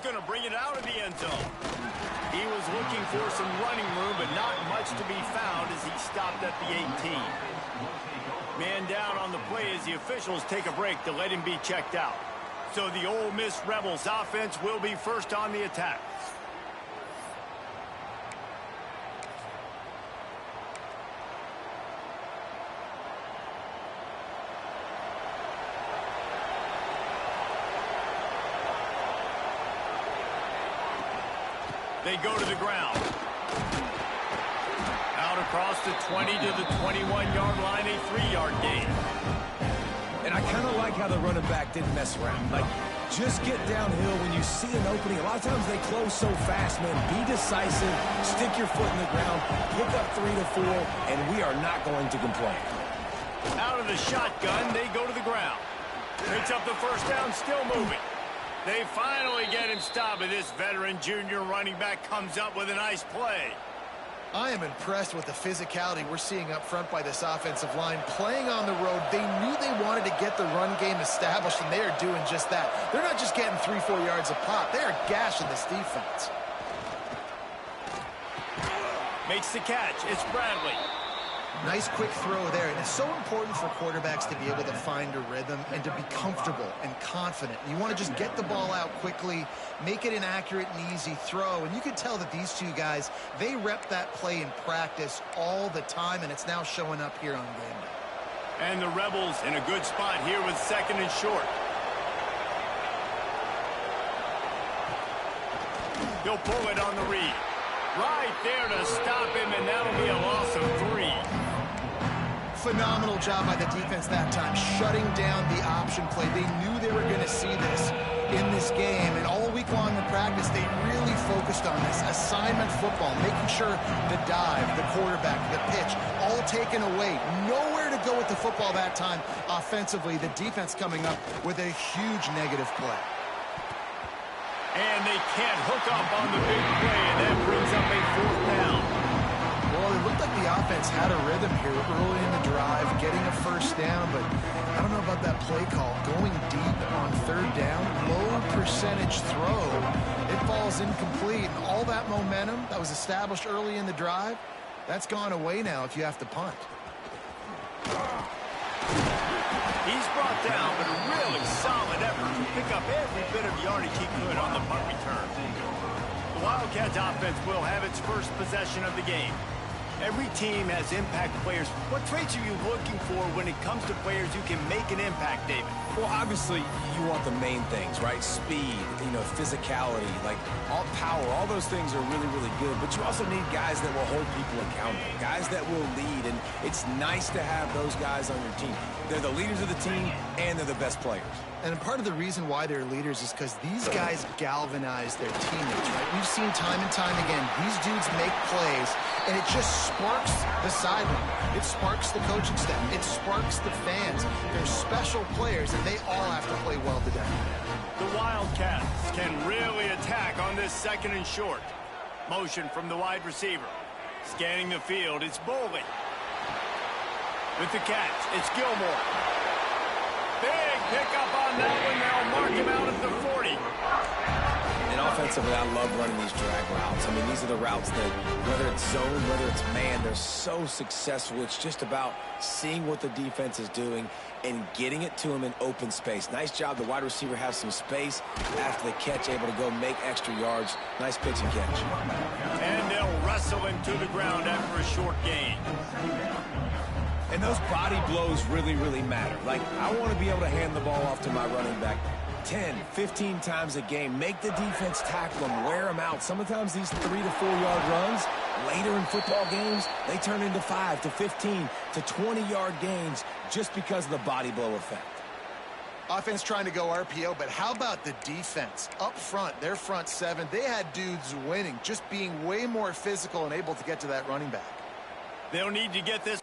going to bring it out of the end zone. He was looking for some running room, but not much to be found as he stopped at the 18. Man down on the play as the officials take a break to let him be checked out. So the Ole Miss Rebels offense will be first on the attack. They go to the ground. Out across the 20 to the 21-yard line, a 3-yard gain. And I kind of like how the running back didn't mess around. Like, just get downhill when you see an opening. A lot of times they close so fast, man. Be decisive, stick your foot in the ground, pick up 3 to 4, and we are not going to complain. Out of the shotgun, they go to the ground. Picks up the first down, still moving. They finally get him stopped, but this veteran junior running back comes up with a nice play. I am impressed with the physicality we're seeing up front by this offensive line. Playing on the road, they knew they wanted to get the run game established, and they are doing just that. They're not just getting 3-4 yards a pop. They are gashing this defense. Makes the catch. It's Bradley. Nice quick throw there, and it's so important for quarterbacks to be able to find a rhythm and to be comfortable and confident. You want to just get the ball out quickly, make it an accurate and easy throw, and you can tell that these two guys, they rep that play in practice all the time, and it's now showing up here on game day. And the Rebels in a good spot here with 2nd and short. He'll pull it on the read. Right there to stop him, and that'll be a loss of 3. Phenomenal job by the defense that time, shutting down the option play. They knew they were going to see this in this game, and all week long in practice, they really focused on this assignment football, making sure the dive, the quarterback, the pitch, all taken away. Nowhere to go with the football that time offensively. The defense coming up with a huge negative play. And they can't hook up on the big play, and that brings up a 4th down. Well, it looked like the offense had a rhythm here early in the drive, getting a first down, but I don't know about that play call. Going deep on 3rd down, low percentage throw. It falls incomplete, and all that momentum that was established early in the drive, that's gone away now if you have to punt. He's brought down, but a really solid effort to pick up every bit of yardage he could on the punt return. The Wildcats offense will have its first possession of the game. Every team has impact players. What traits are you looking for when it comes to players who can make an impact, David? Well, obviously, you want the main things, right? Speed, physicality, like all power, all those things are really, really good. But you also need guys that will hold people accountable, guys that will lead. And it's nice to have those guys on your team. They're the leaders of the team, and they're the best players. And part of the reason why they're leaders is because these guys galvanize their teammates, right? We've seen time and time again, these dudes make plays, and it just sparks the sideline. It sparks the coaching staff. It sparks the fans. They're special players, and they all have to play well today. The Wildcats can really attack on this 2nd and short. Motion from the wide receiver. Scanning the field, it's Bolden. With the catch, it's Gilmore. Big pickup on that one. They'll mark him out at the 40. And offensively, I love running these drag routes. I mean, these are the routes that, whether it's zone, whether it's man, they're so successful. It's just about seeing what the defense is doing and getting it to him in open space. Nice job. The wide receiver has some space after the catch, able to go make extra yards. Nice pitch and catch. And they'll wrestle him to the ground after a short gain. And those body blows really, really matter. Like, I want to be able to hand the ball off to my running back 10, 15 times a game. Make the defense tackle them, wear them out. Sometimes these 3 to 4 yard runs, later in football games, they turn into 5 to 15 to 20-yard gains just because of the body blow effect. Offense trying to go RPO, but how about the defense? Up front, their front 7, they had dudes winning, just being way more physical and able to get to that running back. They'll need to get this.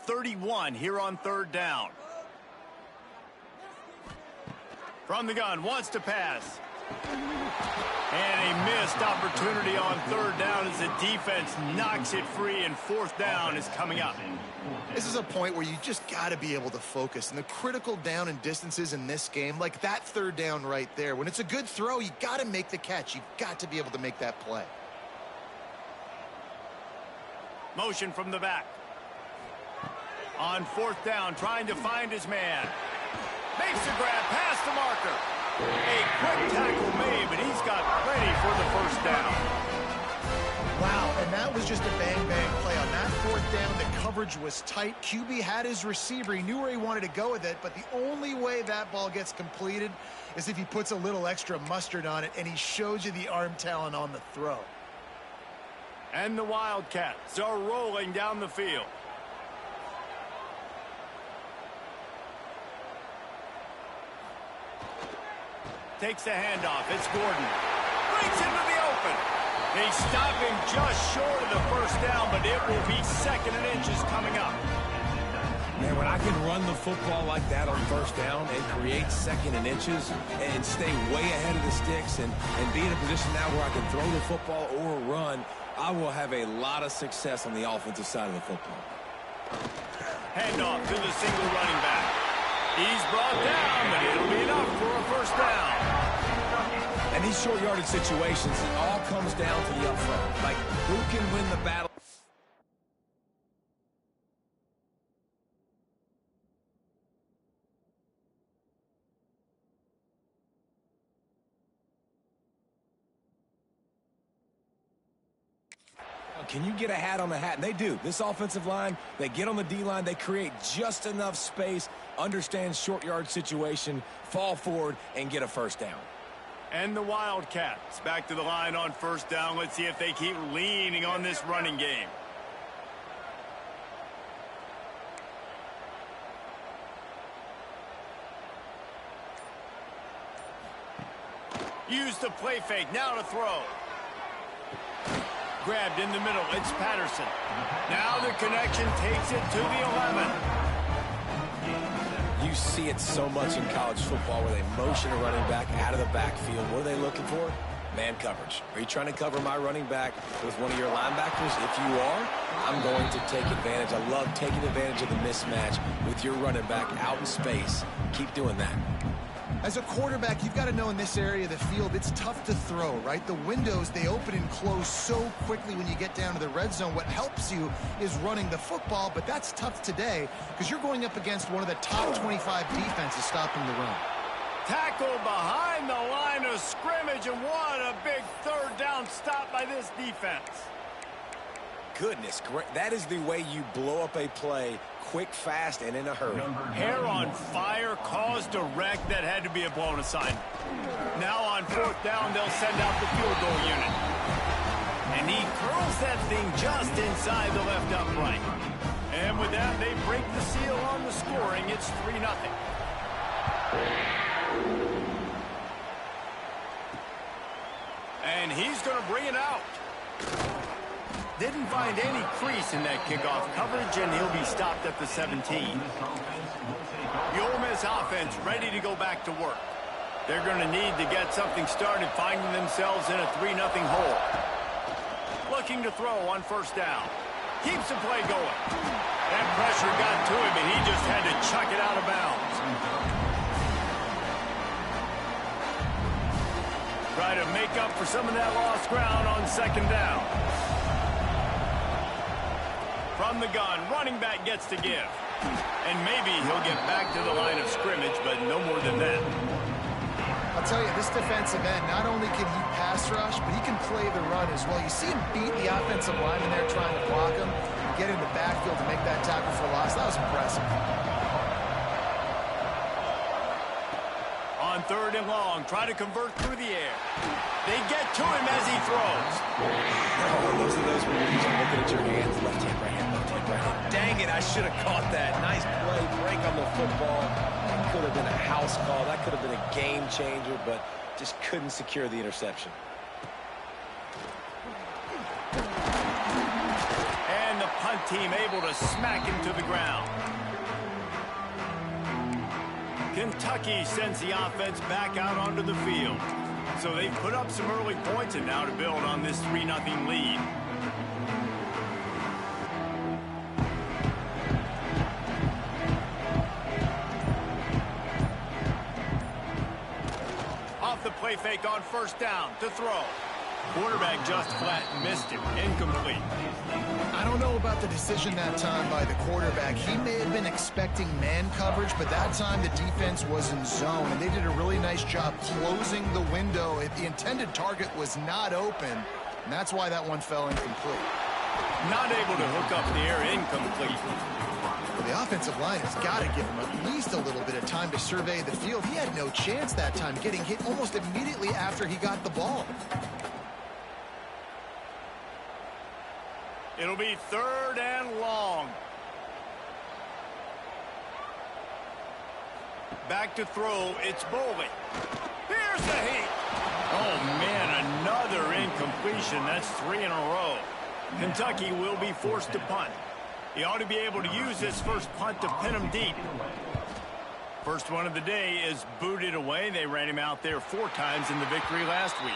31 here on third down. From the gun, wants to pass. And a missed opportunity on third down as the defense knocks it free, and fourth down is coming up. This is a point where you just got to be able to focus. And the critical down and distances in this game, like that third down right there, when it's a good throw, you got to make the catch. You've got to be able to make that play. Motion from the back. On fourth down, trying to find his man. Makes the grab past the marker. A quick tackle made, but he's got plenty for the first down. Wow, and that was just a bang-bang play. On that fourth down, the coverage was tight. QB had his receiver. He knew where he wanted to go with it, but the only way that ball gets completed is if he puts a little extra mustard on it, and he shows you the arm talent on the throw. And the Wildcats are rolling down the field. Takes the handoff. It's Gordon. Breaks into the open. They stop him just short of the first down, but it will be second and inches coming up. Man, when I can run the football like that on first down and create second and inches and stay way ahead of the sticks and be in a position now where I can throw the football or run, I will have a lot of success on the offensive side of the football. Handoff to the single running back. He's brought down, but it'll be enough for a first down. And these short yardage situations, it all comes down to the up front. Like, who can win the battle? Can you get a hat on the hat? And they do. This offensive line, they get on the D-line, they create just enough space, understand short yard situation, fall forward, and get a first down. And the Wildcats back to the line on first down. Let's see if they keep leaning on this running game. Use the play fake. Now to throw. Grabbed in the middle. It's Patterson. Now the connection takes it to the 11. You see it so much in college football where they motion a running back out of the backfield. What are they looking for? Man coverage. Are you trying to cover my running back with one of your linebackers? If you are, I'm going to take advantage. I love taking advantage of the mismatch with your running back out in space. Keep doing that. As a quarterback, you've got to know in this area of the field, it's tough to throw, right? The windows, they open and close so quickly when you get down to the red zone. What helps you is running the football, but that's tough today because you're going up against one of the top 25 defenses stopping the run. Tackle behind the line of scrimmage, and what a big third down stop by this defense. Goodness, that is the way you blow up a play quick, fast, and in a hurry. Hair on fire caused a wreck that had to be a blown assignment. Now on fourth down, they'll send out the field goal unit. And he curls that thing just inside the left upright. And with that, they break the seal on the scoring. It's 3-0. And he's going to bring it out. Didn't find any crease in that kickoff coverage, and he'll be stopped at the 17. The Ole Miss offense ready to go back to work. They're going to need to get something started, finding themselves in a 3-0 hole. Looking to throw on first down. Keeps the play going. That pressure got to him, and he just had to chuck it out of bounds. Try to make up for some of that lost ground on second down. From the gun, running back gets to give. And maybe he'll get back to the line of scrimmage, but no more than that. I'll tell you, this defensive end, not only can he pass rush, but he can play the run as well. You see him beat the offensive lineman there trying to block him and get in the backfield to make that tackle for loss. That was impressive. On third and long, try to convert through the air. They get to him as he throws. Oh, those are those where you're looking at your hands, left hand, right hand, left hand, right hand. Dang it, I should have caught that. Nice play, break on the football. That could have been a house call. That could have been a game changer, but just couldn't secure the interception. And the punt team able to smack him to the ground. Kentucky sends the offense back out onto the field. So they've put up some early points and now to build on this 3-0 lead. Off the play fake on first down to throw. Quarterback just flat missed him. Incomplete. I don't know about the decision that time by the quarterback. He may have been expecting man coverage, but that time the defense was in zone, and they did a really nice job closing the window. The intended target was not open, and that's why that one fell incomplete. Not able to hook up there. Incomplete. Well, the offensive line has got to give him at least a little bit of time to survey the field. He had no chance that time, getting hit almost immediately after he got the ball. It'll be 3rd and long. Back to throw. It's Boley. Here's the heat. Oh, man, another incompletion. That's 3 in a row. Kentucky will be forced to punt. He ought to be able to use this first punt to pin him deep. First one of the day is booted away. They ran him out there 4 times in the victory last week.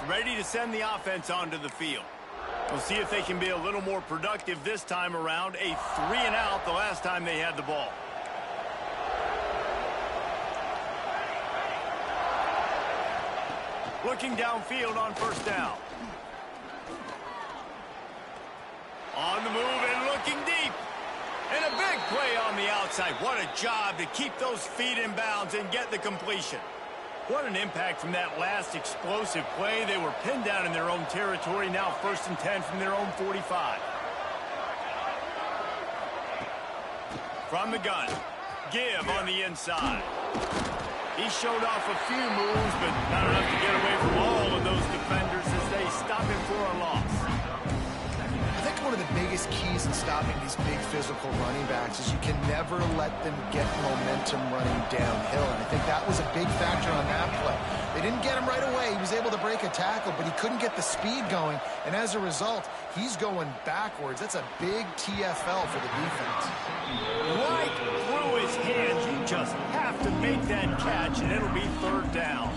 ready to send the offense onto the field. We'll see if they can be a little more productive this time around. A 3-and-out the last time they had the ball. Looking downfield on first down. On the move and looking deep. And a big play on the outside. What a job to keep those feet in bounds and get the completion. What an impact from that last explosive play. They were pinned down in their own territory. Now 1st and 10 from their own 45. From the gun. Give on the inside. He showed off a few moves, but not enough to get away from all of those defenders as they stop him for a loss. I think one of the biggest keys in stopping these big physical running backs is you can never let them get momentum running downhill. And I think that was a big factor on that play. They didn't get him right away. He was able to break a tackle, but he couldn't get the speed going. And as a result, he's going backwards. That's a big TFL for the defense. Right through his hands. You just have to make that catch, and it'll be 3rd down.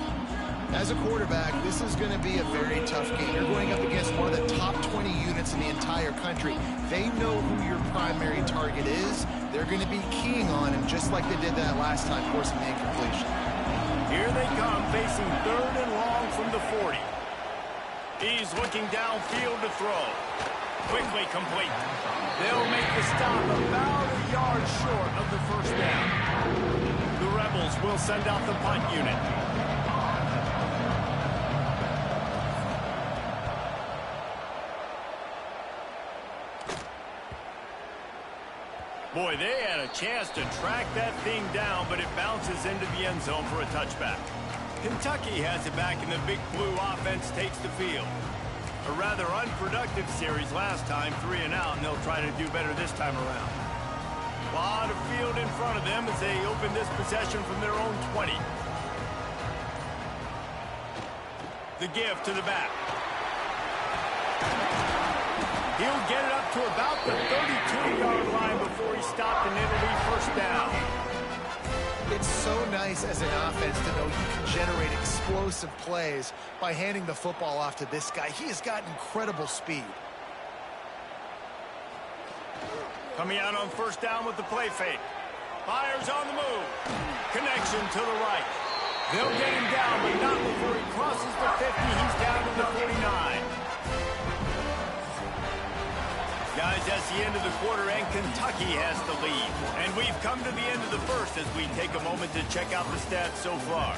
As a quarterback, this is going to be a very tough game. You're going up against one of the top 20 units in the entire country. They know who your primary target is. They're going to be keying on him just like they did that last time, forcing the incompletion. Here they come, facing 3rd and long from the 40. He's looking downfield to throw. Quickly complete. They'll make the stop about a yard short of the 1st down. The Rebels will send out the punt unit. Boy, they had a chance to track that thing down, but it bounces into the end zone for a touchback. Kentucky has it back, and the Big Blue offense takes the field. A rather unproductive series last time, 3-and-out, and they'll try to do better this time around. A lot of field in front of them as they open this possession from their own 20. The give to the back. He'll get it up to about the 32-yard line before he stopped, and it'll be 1st down. It's so nice as an offense to know you can generate explosive plays by handing the football off to this guy. He has got incredible speed. Coming out on 1st down with the play fake. Fires on the move. Connection to the right. They'll get him down, but not before he crosses the 50. He's down to the 49. Guys, that's the end of the quarter, and Kentucky has the lead. And we've come to the end of the 1st as we take a moment to check out the stats so far.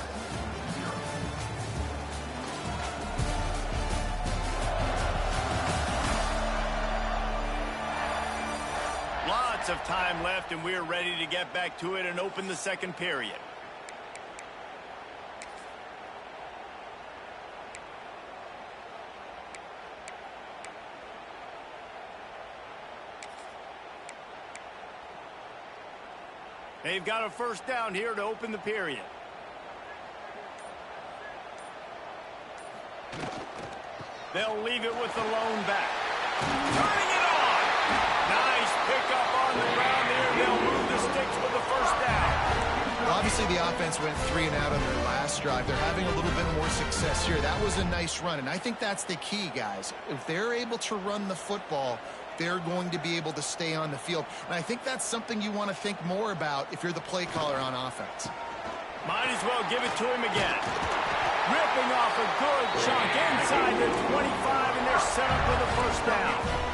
Lots of time left, and we're ready to get back to it and open the 2nd period. They've got a 1st down here to open the period. They'll leave it with the lone back. Turning it on. Nice pickup on the ground there. They'll move the sticks with the 1st down. Well, obviously, the offense went 3-and-out on their last drive. They're having a little bit more success here. That was a nice run, and I think that's the key, guys. If they're able to run the football, they're going to be able to stay on the field. And I think that's something you want to think more about if you're the play caller on offense. Might as well give it to him again. Ripping off a good chunk inside the 25, and they're set up with a 1st down.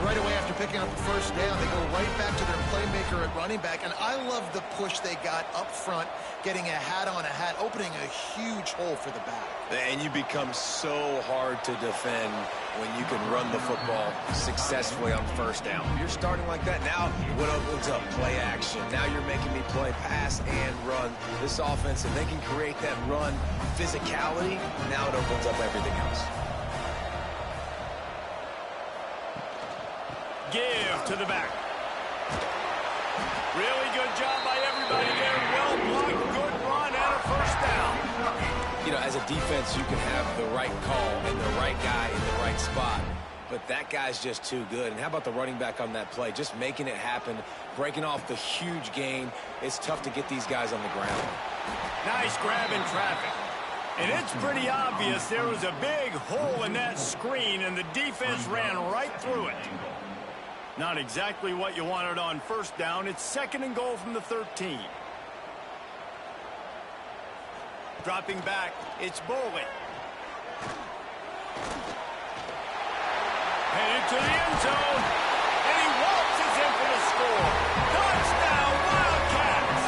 Right away after picking up the 1st down, they go right back to their playmaker at running back. And I love the push they got up front, getting a hat on a hat, opening a huge hole for the back. And you become so hard to defend when you can run the football successfully on 1st down. You're starting like that. Now what opens up? Play action. Now you're making me play pass and run. This offense, if they can create that run physicality, now it opens up everything else. Give to the back. Really good job by everybody there. Well blocked, good run, and a 1st down. You know, as a defense, you can have the right call and the right guy in the right spot, but that guy's just too good. And how about the running back on that play? Just making it happen, breaking off the huge gain. It's tough to get these guys on the ground. Nice grab in traffic. And it's pretty obvious there was a big hole in that screen, and the defense ran right through it. Not exactly what you wanted on first down. It's 2nd and goal from the 13. Dropping back, it's Boley. Headed to the end zone, and he waltzes in for the score. Touchdown, Wildcats!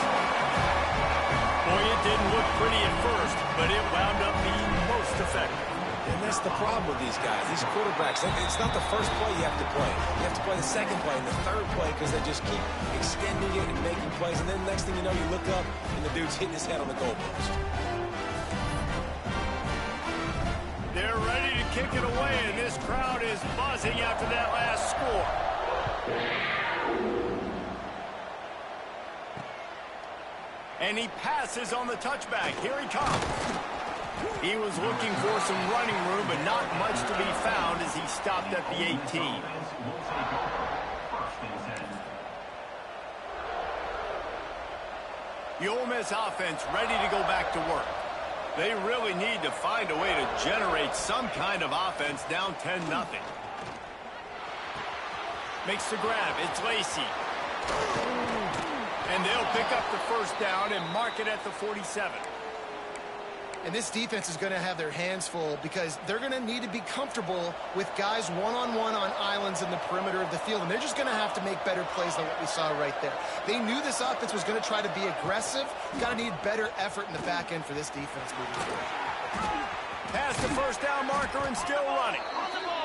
Boy, it didn't look pretty at first, but it wound up being most effective. And that's the problem with these guys, these quarterbacks. It's not the first play you have to play. You have to play the second play and the third play because they just keep extending it and making plays. And then the next thing you know, you look up and the dude's hitting his head on the goalpost. They're ready to kick it away, and this crowd is buzzing after that last score. And he passes on the touchback. Here he comes. He was looking for some running room, but not much to be found as he stopped at the 18. The Ole Miss offense ready to go back to work. They really need to find a way to generate some kind of offense down 10-0. Makes the grab. It's Lacey. And they'll pick up the first down and mark it at the 47. And this defense is going to have their hands full because they're going to need to be comfortable with guys one-on-one on islands in the perimeter of the field. And they're just going to have to make better plays than what we saw right there. They knew this offense was going to try to be aggressive. Got to need better effort in the back end for this defense moving forward. Past the first down marker and still running.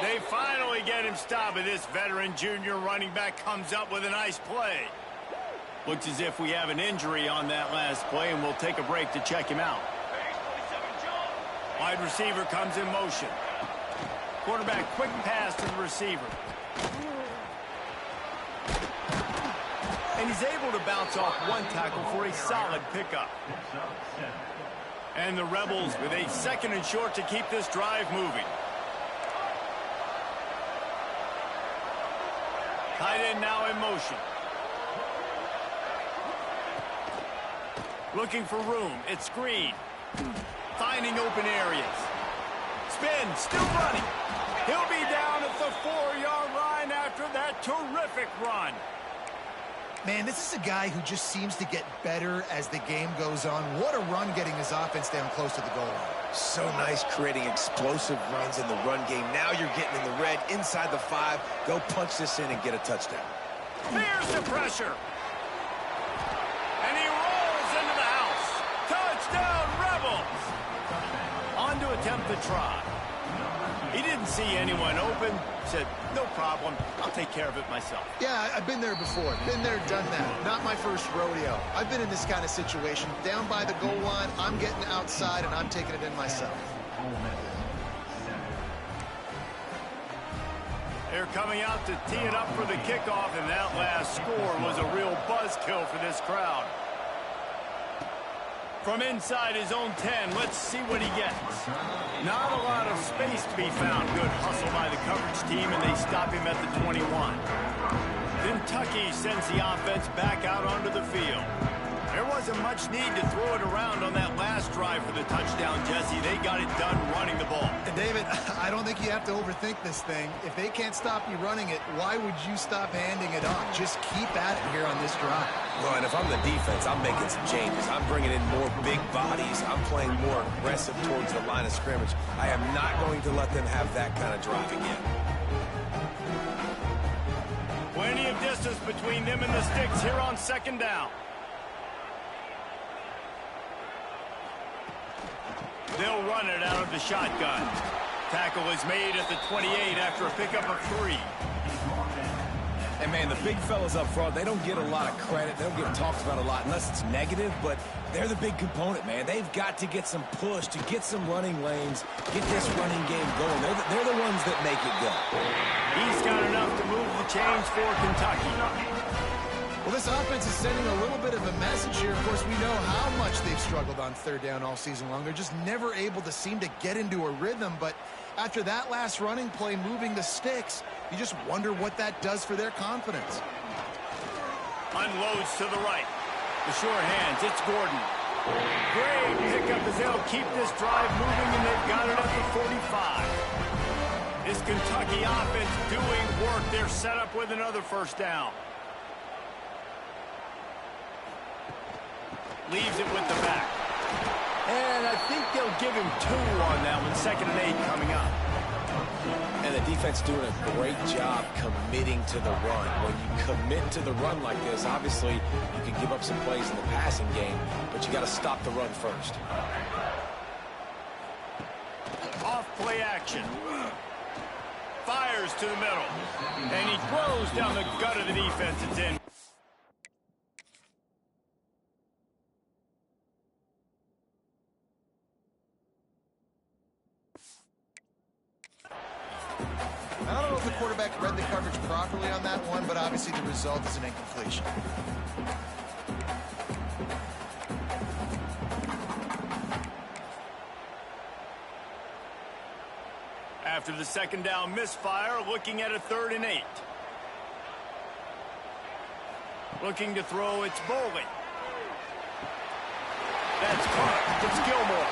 They finally get him stopped, and this veteran junior running back comes up with a nice play. Looks as if we have an injury on that last play, and we'll take a break to check him out. Wide receiver comes in motion. Quarterback, quick pass to the receiver. And he's able to bounce off one tackle for a solid pickup. And the Rebels with a 2nd and short to keep this drive moving. Tight end now in motion. Looking for room. It's Green. Finding open areas. Spin, still running. He'll be down at the 4-yard line after that terrific run. Man, this is a guy who just seems to get better as the game goes on. What a run getting his offense down close to the goal line. So nice creating explosive runs in the run game. Now you're getting in the red inside the 5. Go punch this in and get a touchdown. Here's the pressure. And he rolls into the house. Touchdown, Rebels. On to attempt the try. He didn't see anyone open. Said, no problem. I'll take care of it myself. Yeah, I've been there before. Been there, done that. Not my first rodeo. I've been in this kind of situation. Down by the goal line, I'm getting outside, and I'm taking it in myself. They're coming out to tee it up for the kickoff, and that last score was a real buzzkill for this crowd. From inside his own 10, let's see what he gets. Not a lot of space to be found. Good hustle by the coverage team, and they stop him at the 21. Kentucky sends the offense back out onto the field. There wasn't much need to throw it around on that last drive for the touchdown, Jesse. They got it done running the ball. And David, I don't think you have to overthink this thing. If they can't stop you running it, why would you stop handing it off? Just keep at it here on this drive. Well, and if I'm the defense, I'm making some changes. I'm bringing in more big bodies. I'm playing more aggressive towards the line of scrimmage. I am not going to let them have that kind of drive again. Plenty of distance between them and the sticks here on 2nd down. They'll run it out of the shotgun. Tackle is made at the 28 after a pickup of 3. And, man, the big fellas up front, they don't get a lot of credit. They don't get talked about a lot unless it's negative, but they're the big component, man. They've got to get some push, to get some running lanes, get this running game going. They're the ones that make it go. He's got enough to move the chains for Kentucky. Well, this offense is sending a little bit of a message here. Of course, we know how much they've struggled on 3rd down all season long. They're just never able to seem to get into a rhythm, but after that last running play moving the sticks, you just wonder what that does for their confidence. Unloads to the right. The short hands, it's Gordon. Great pickup as they'll keep this drive moving, and they've got it at the 45. This Kentucky offense doing work. They're set up with another first down. Leaves it with the back. And I think they'll give him 2 on that one. 2nd and 8 coming up. And the defense doing a great job committing to the run. When you commit to the run like this, obviously you can give up some plays in the passing game, but you got to stop the run first. Off play action. Fires to the middle. And he throws down the gut of the defense. It's in. I don't know if the quarterback read the coverage properly on that one, but obviously the result is an incompletion. After the 2nd down misfire, looking at a 3rd and 8. Looking to throw, it's Bowling. That's caught. It's Gilmore.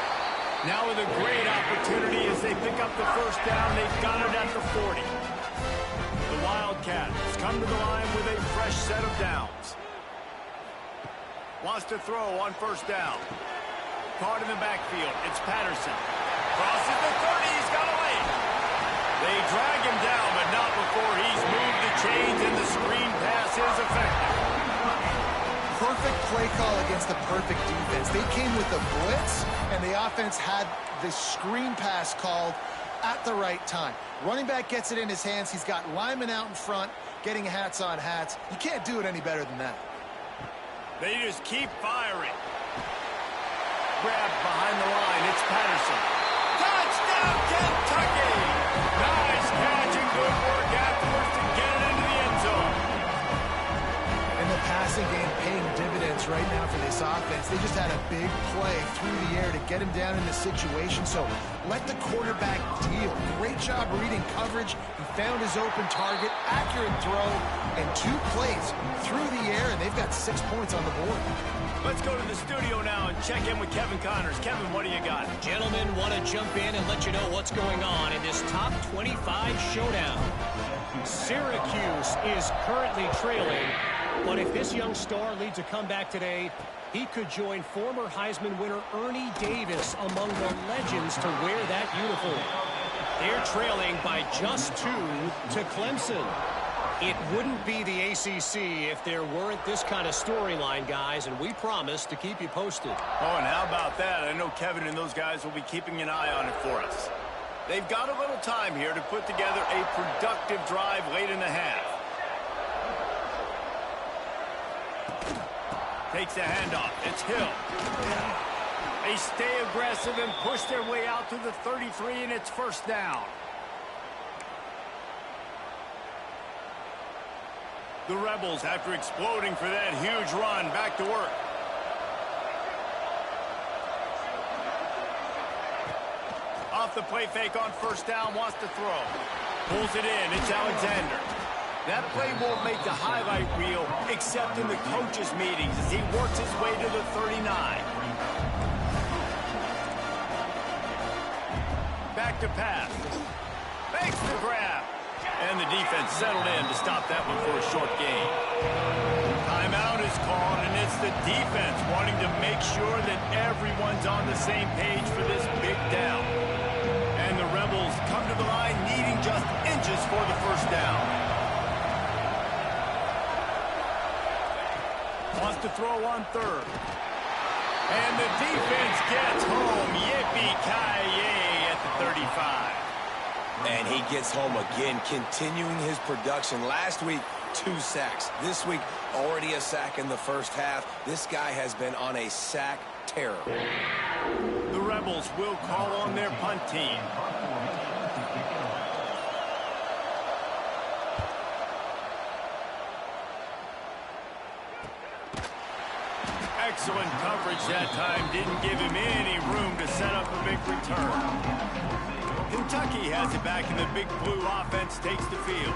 Now with a great opportunity as they pick up the first down. They've got it at the 40. The Wildcats come to the line with a fresh set of downs. Wants to throw on first down. Caught in the backfield. It's Patterson. Crosses the 30. He's got away. They drag him down, but not before he's moved the chains, and the screen pass is effective. Perfect play call against the perfect defense. They came with the blitz, and the offense had the screen pass called at the right time. Running back gets it in his hands. He's got linemen out in front, getting hats on hats. You can't do it any better than that. They just keep firing. Grabbed behind the line. It's Patterson. Touchdown, Kentucky! Nice catch and good work afterwards to get it into the end zone. And the passing game paying dividends right now for this offense. They just had a big play through the air to get him down in the situation. So let the quarterback deal. Great job reading coverage. He found his open target, accurate throw, and 2 plays through the air, and they've got 6 points on the board. Let's go to the studio now and check in with Kevin Connors. Kevin, what do you got? Gentlemen, want to jump in and let you know what's going on in this top 25 showdown. Syracuse is currently trailing, but if this young star leads a comeback today, he could join former Heisman winner Ernie Davis among the legends to wear that uniform. They're trailing by just 2 to Clemson. It wouldn't be the ACC if there weren't this kind of storyline, guys, and we promise to keep you posted. Oh, and how about that? I know Kevin and those guys will be keeping an eye on it for us. They've got a little time here to put together a productive drive late in the half. Takes the handoff. It's Hill. They stay aggressive and push their way out to the 33, and it's first down. The Rebels, after exploding for that huge run, back to work. Off the play fake on first down, wants to throw. Pulls it in, it's Alexander. That play won't make the highlight reel, except in the coaches' meetings as he works his way to the 39. Back to pass. Makes the grab. And the defense settled in to stop that one for a short gain. Timeout is called, and it's the defense wanting to make sure that everyone's on the same page for this big down. And the Rebels come to the line needing just inches for the first down. Wants to throw on third. And the defense gets home. Yippee-ki-yay at the 35. And he gets home again, continuing his production. Last week, 2 sacks. This week, already a sack in the first half. This guy has been on a sack terror. The Rebels will call on their punt team. Excellent coverage that time. Didn't give him any room to set up a big return. Kentucky has it back, and the big blue offense takes the field.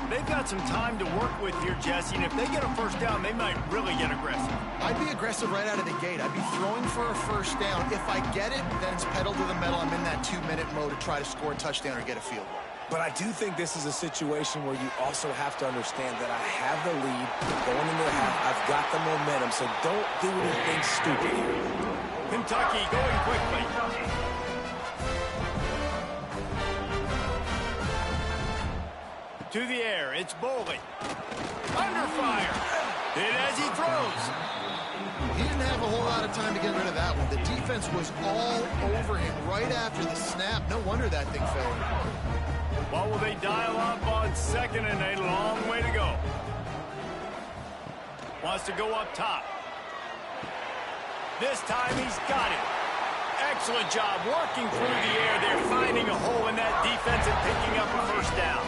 They've got some time to work with here, Jesse, and if they get a first down, they might really get aggressive. I'd be aggressive right out of the gate. I'd be throwing for a first down. If I get it, then it's pedal to the metal. I'm in that 2-minute mode to try to score a touchdown or get a field goal. But I do think this is a situation where you also have to understand that I have the lead going into the half. I've got the momentum, so don't do anything stupid here. Kentucky going quickly. To the air, it's Boley. Under fire. Hit as he throws. He didn't have a whole lot of time to get rid of that one. The defense was all over him right after the snap. No wonder that thing fell. What will they dial up on second and a long way to go? Wants to go up top. This time he's got it. Excellent job working through the air there, finding a hole in that defense and picking up a first down.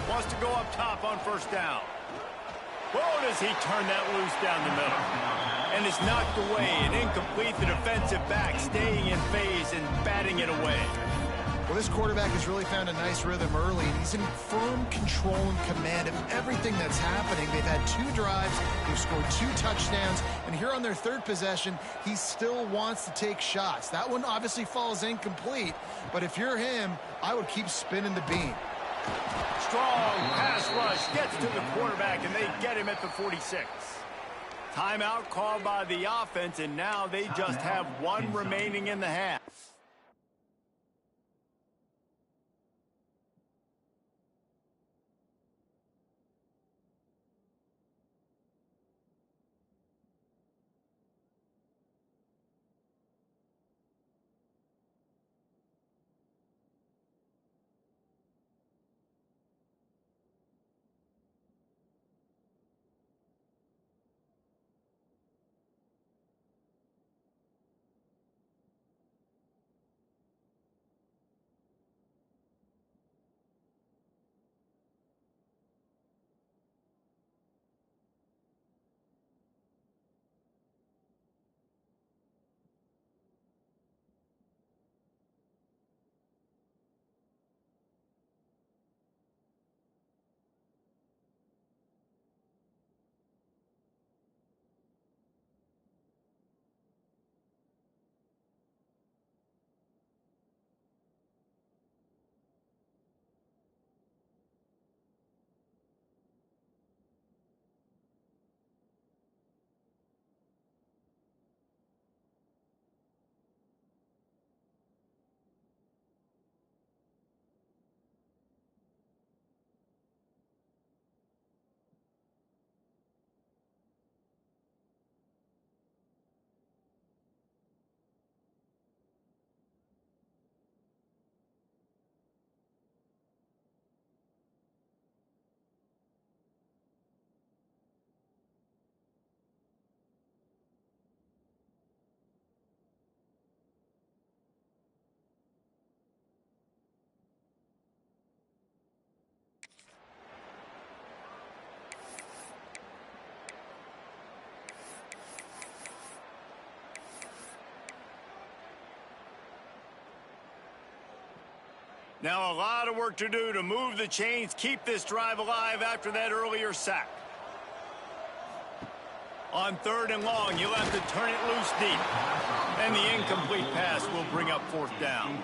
Wants to go up top on first down. Whoa, does he turn that loose down the middle. And is knocked away and incomplete. The defensive back staying in phase and batting it away. Well, this quarterback has really found a nice rhythm early, and he's in firm control and command of everything that's happening. They've had 2 drives, they've scored 2 touchdowns, and here on their 3rd possession, he still wants to take shots. That one obviously falls incomplete, but if you're him, I would keep spinning the beam. Strong pass rush gets to the quarterback, and they get him at the 46. Timeout called by the offense, and now they just have 1 remaining in the half. Now a lot of work to do to move the chains, keep this drive alive after that earlier sack. On 3rd and long, you'll have to turn it loose deep. And the incomplete pass will bring up 4th down.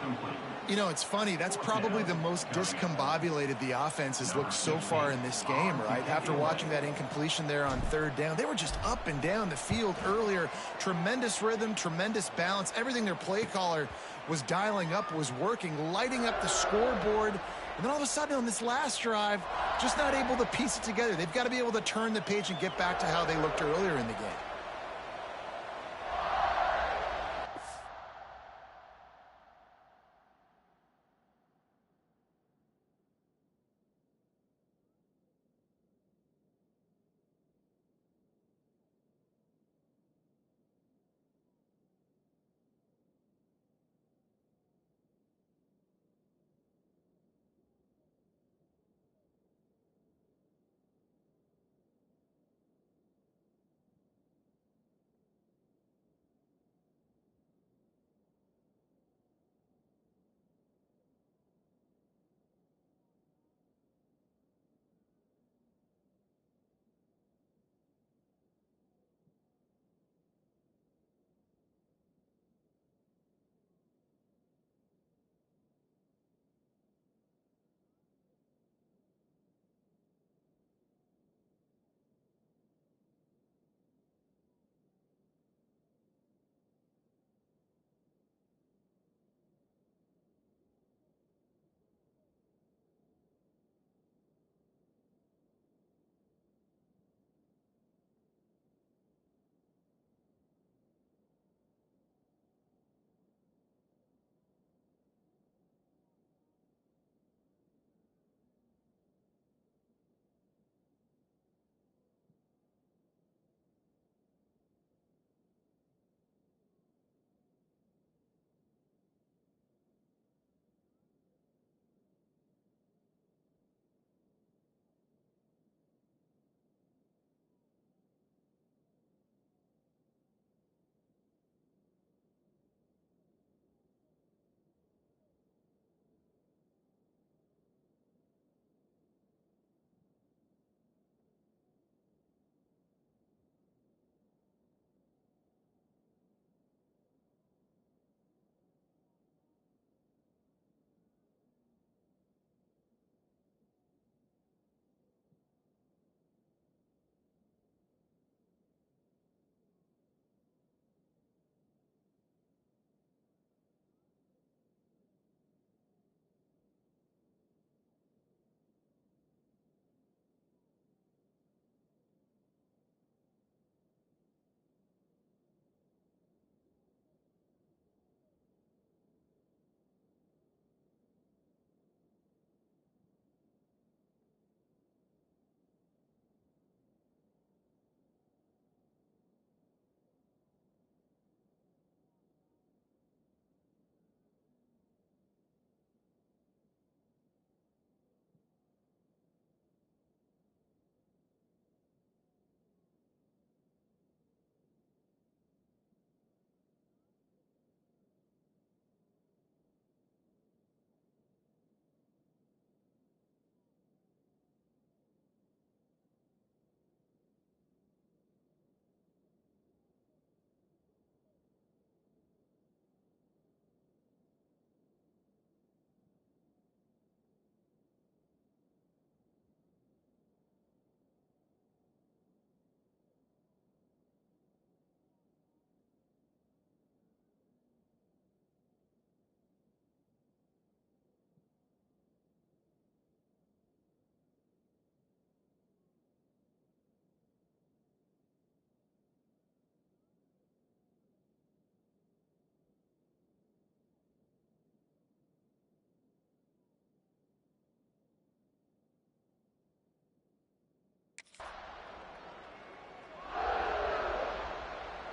You know, it's funny. That's probably the most discombobulated the offense has looked so far in this game, right? After watching that incompletion there on 3rd down, they were just up and down the field earlier. Tremendous rhythm, tremendous balance. Everything their play caller was dialing up was working, lighting up the scoreboard. And then all of a sudden on this last drive, just not able to piece it together. They've got to be able to turn the page and get back to how they looked earlier in the game.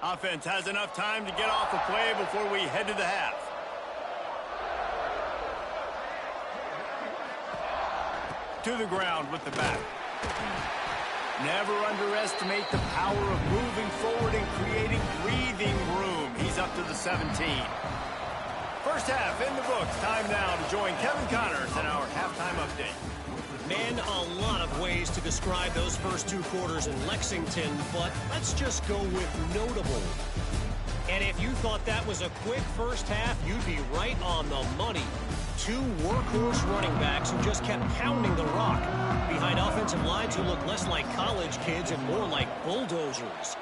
Offense has enough time to get off a play before we head to the half. To the ground with the back. Never underestimate the power of moving forward and creating breathing room. He's up to the 17. First half in the books. Time now to join Kevin Connors in our halftime update. Man, a lot of ways to describe those first 2 quarters in Lexington, but let's just go with notable. And if you thought that was a quick first half, you'd be right on the money. 2 workhorse running backs who just kept pounding the rock behind offensive lines who look less like college kids and more like bulldozers.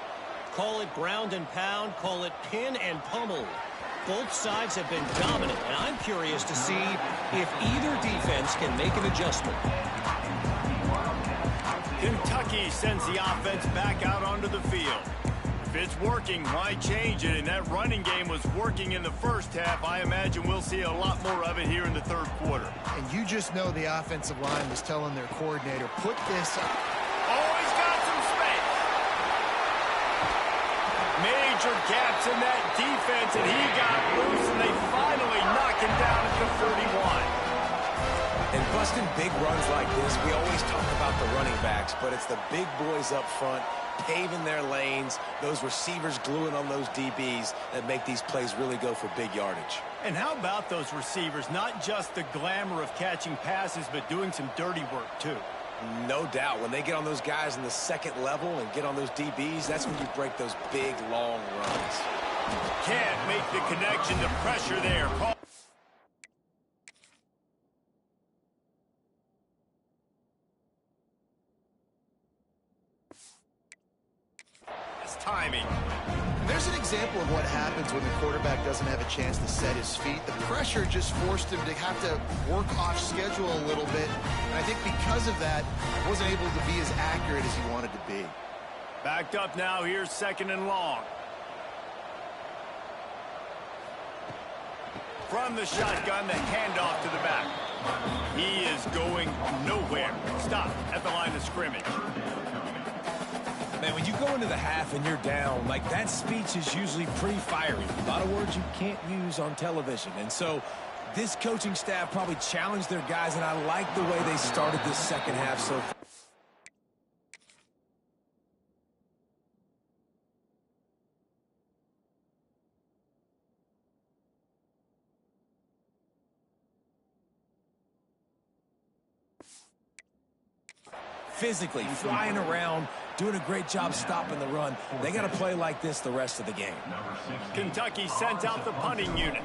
Call it ground and pound, call it pin and pummel. Both sides have been dominant, and I'm curious to see if either defense can make an adjustment. Kentucky sends the offense back out onto the field. If it's working, why change it? And that running game was working in the first half. I imagine we'll see a lot more of it here in the third quarter. And you just know the offensive line was telling their coordinator, put this up. Oh, he's got some space. Major gaps in that defense, and he got loose, and they finally knock him down at the 31. And busting big runs like this, we always talk about the running backs, but it's the big boys up front, paving their lanes, those receivers gluing on those DBs that make these plays really go for big yardage. And how about those receivers? Not just the glamour of catching passes, but doing some dirty work, too. No doubt. When they get on those guys in the second level and get on those DBs, that's when you break those big, long runs. Can't make the connection. The pressure there. Timing. There's an example of what happens when the quarterback doesn't have a chance to set his feet. The pressure just forced him to have to work off schedule a little bit. And I think because of that, wasn't able to be as accurate as he wanted to be. Backed up now. Here's second and long. From the shotgun, the handoff to the back. He is going nowhere. Stop at the line of scrimmage. Man, when you go into the half and you're down, like that speech is usually pretty fiery. A lot of words you can't use on television. And so this coaching staff probably challenged their guys, and I like the way they started this second half so far. Physically flying around, doing a great job stopping the run. They got to play like this the rest of the game. Kentucky sent out the punting unit.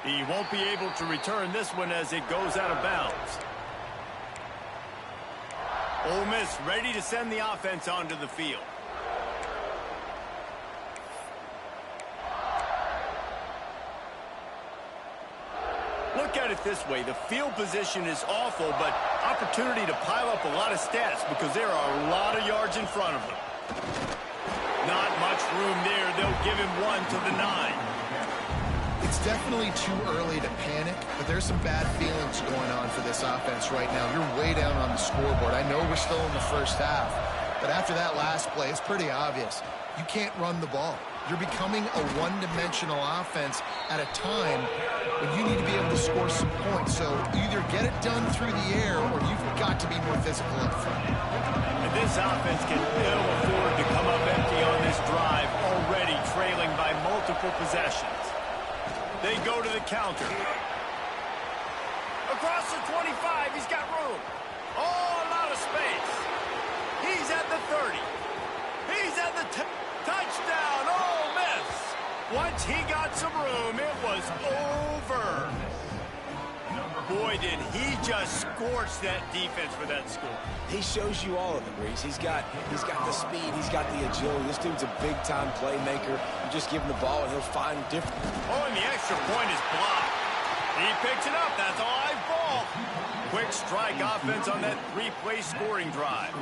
He won't be able to return this one as it goes out of bounds. Ole Miss ready to send the offense onto the field. Look at it this way. The field position is awful, but opportunity to pile up a lot of stats because there are a lot of yards in front of them. Not much room there. They'll give him 1 to the 9. It's definitely too early to panic, but there's some bad feelings going on for this offense right now. You're way down on the scoreboard. I know we're still in the first half, but after that last play, it's pretty obvious. You can't run the ball. You're becoming a one-dimensional offense at a time when you need to be able to score some points. So either get it done through the air or you've got to be more physical up front. And this offense can ill afford to come up empty on this drive, already trailing by multiple possessions. They go to the counter. Across the 25, he's got room. Oh, a lot of space. He's at the 30. He's at the touchdown. Ole Miss. Once he got some room, it was over. Boy, did he just scorch that defense for that score. He shows you all of it, Reese. He's got the speed. He's got the agility. This dude's a big-time playmaker. You just give him the ball, and he'll find different. Oh, and the extra point is blocked. He picks it up. That's a live ball. Quick strike offense on that 3-play scoring drive.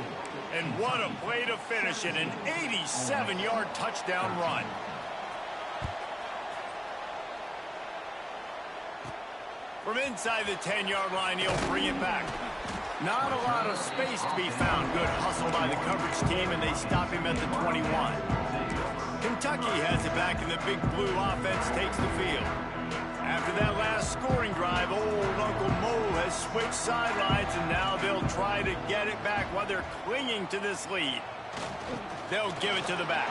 And what a play to finish it, an 87-yard touchdown run. From inside the 10-yard line, he'll bring it back. Not a lot of space to be found. Good hustle by the coverage team, and they stop him at the 21. Kentucky has it back, and the big blue offense takes the field. After that last scoring drive, old Uncle Mo has switched sidelines, and now they'll try to get it back while they're clinging to this lead. They'll give it to the back.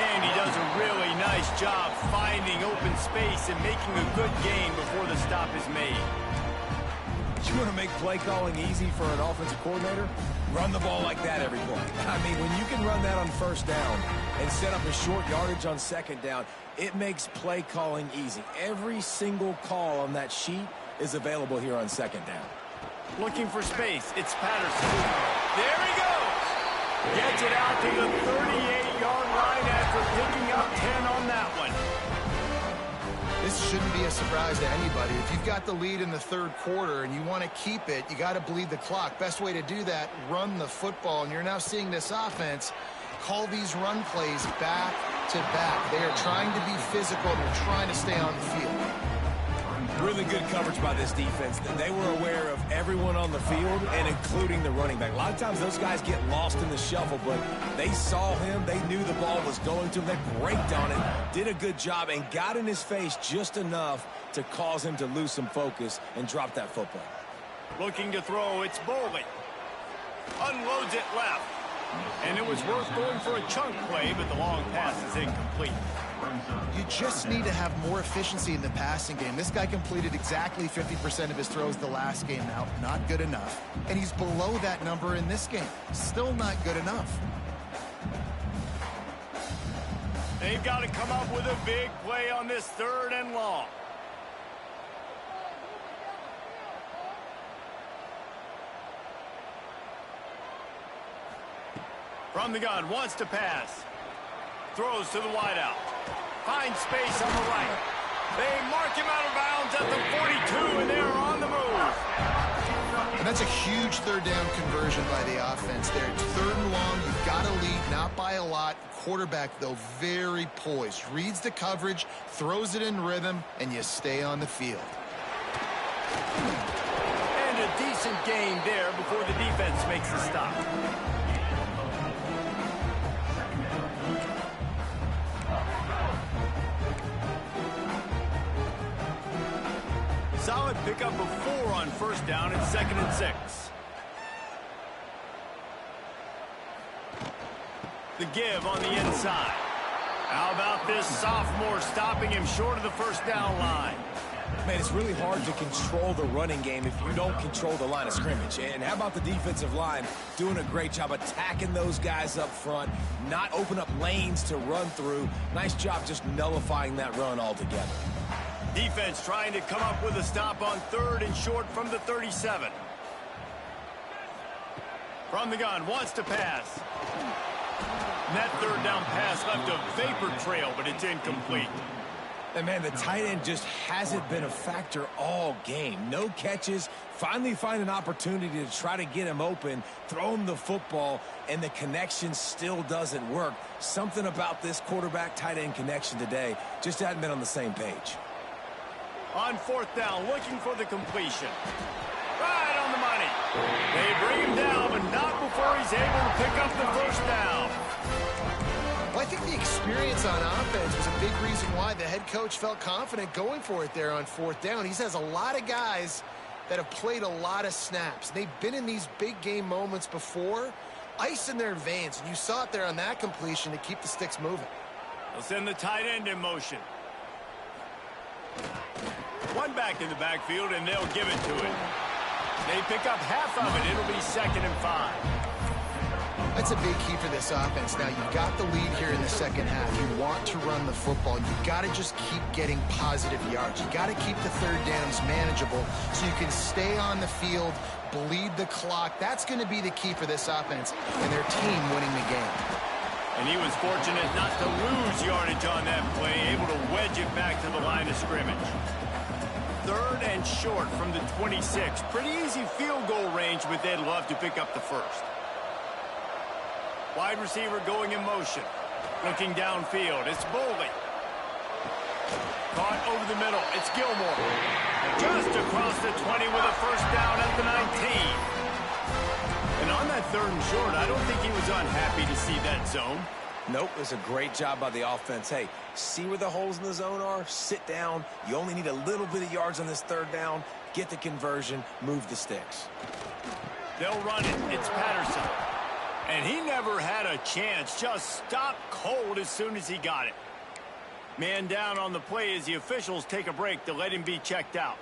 And he does a really nice job finding open space and making a good gain before the stop is made. You want to make play calling easy for an offensive coordinator? Run the ball like that every play. I mean, when you can run that on first down and set up a short yardage on second down, it makes play calling easy. Every single call on that sheet is available here on second down. Looking for space. It's Patterson. There he goes. Gets it out to the 38-yard line after picking up 10 on that one. This shouldn't be a surprise to anybody. If you've got the lead in the third quarter and you want to keep it, you got to bleed the clock. Best way to do that, run the football. And you're now seeing this offense call these run plays back to back. They are trying to be physical, and they're trying to stay on the field. Really good coverage by this defense. They were aware of everyone on the field, and including the running back. A lot of times those guys get lost in the shuffle, but they saw him. They knew the ball was going to him. They braked on it, did a good job, and got in his face just enough to cause him to lose some focus and drop that football. Looking to throw, it's Bowling. Unloads it left. And it was worth going for a chunk play, but the long pass is incomplete. You just need to have more efficiency in the passing game. This guy completed exactly 50% of his throws the last game out. Not good enough. And he's below that number in this game. Still not good enough. They've got to come up with a big play on this third and long. From the gun, wants to pass. Throws to the wideout. Finds space on the right. They mark him out of bounds at the 42, and they're on the move. And that's a huge third down conversion by the offense there. It's third and long. You've got to lead, not by a lot. Quarterback, though, very poised. Reads the coverage, throws it in rhythm, and you stay on the field. And a decent gain there before the defense makes the stop. Solid pickup of 4 on first down and 2nd and 6. The give on the inside. How about this sophomore stopping him short of the first down line? Man, it's really hard to control the running game if you don't control the line of scrimmage. And how about the defensive line doing a great job attacking those guys up front, not open up lanes to run through. Nice job just nullifying that run altogether. Defense trying to come up with a stop on 3rd and short from the 37. From the gun, wants to pass. And that third down pass left a vapor trail, but it's incomplete. And man, the tight end just hasn't been a factor all game. No catches, finally find an opportunity to try to get him open, throw him the football, and the connection still doesn't work. Something about this quarterback-tight end connection today just hadn't been on the same page. On 4th down, looking for the completion. Right on the money. They bring him down, but not before he's able to pick up the first down. Well, I think the experience on offense was a big reason why the head coach felt confident going for it there on 4th down. He has a lot of guys that have played a lot of snaps. They've been in these big game moments before. Ice in their veins, and you saw it there on that completion to keep the sticks moving. They'll send the tight end in motion. One back in the backfield, and they'll give it to it. They pick up half of it. It'll be 2nd and 5. That's a big key for this offense. Now, you've got the lead here in the second half. You want to run the football. You've got to just keep getting positive yards. You've got to keep the third downs manageable so you can stay on the field, bleed the clock. That's going to be the key for this offense and their team winning the game. And he was fortunate not to lose yardage on that play, able to wedge it back to the line of scrimmage. 3rd and short from the 26. Pretty easy field goal range, but they'd love to pick up the first. Wide receiver going in motion. Looking downfield. It's Bowling. caught over the middle. It's Gilmore. Just across the 20 with a first down at the 19. And on that 3rd and short, I don't think he was unhappy to see that zone. Nope, it was a great job by the offense. Hey, see where the holes in the zone are? Sit down. You only need a little bit of yards on this 3rd down. Get the conversion. Move the sticks. They'll run it. It's Patterson. And he never had a chance. Just stopped cold as soon as he got it. Man down on the play as the officials take a break to let him be checked out.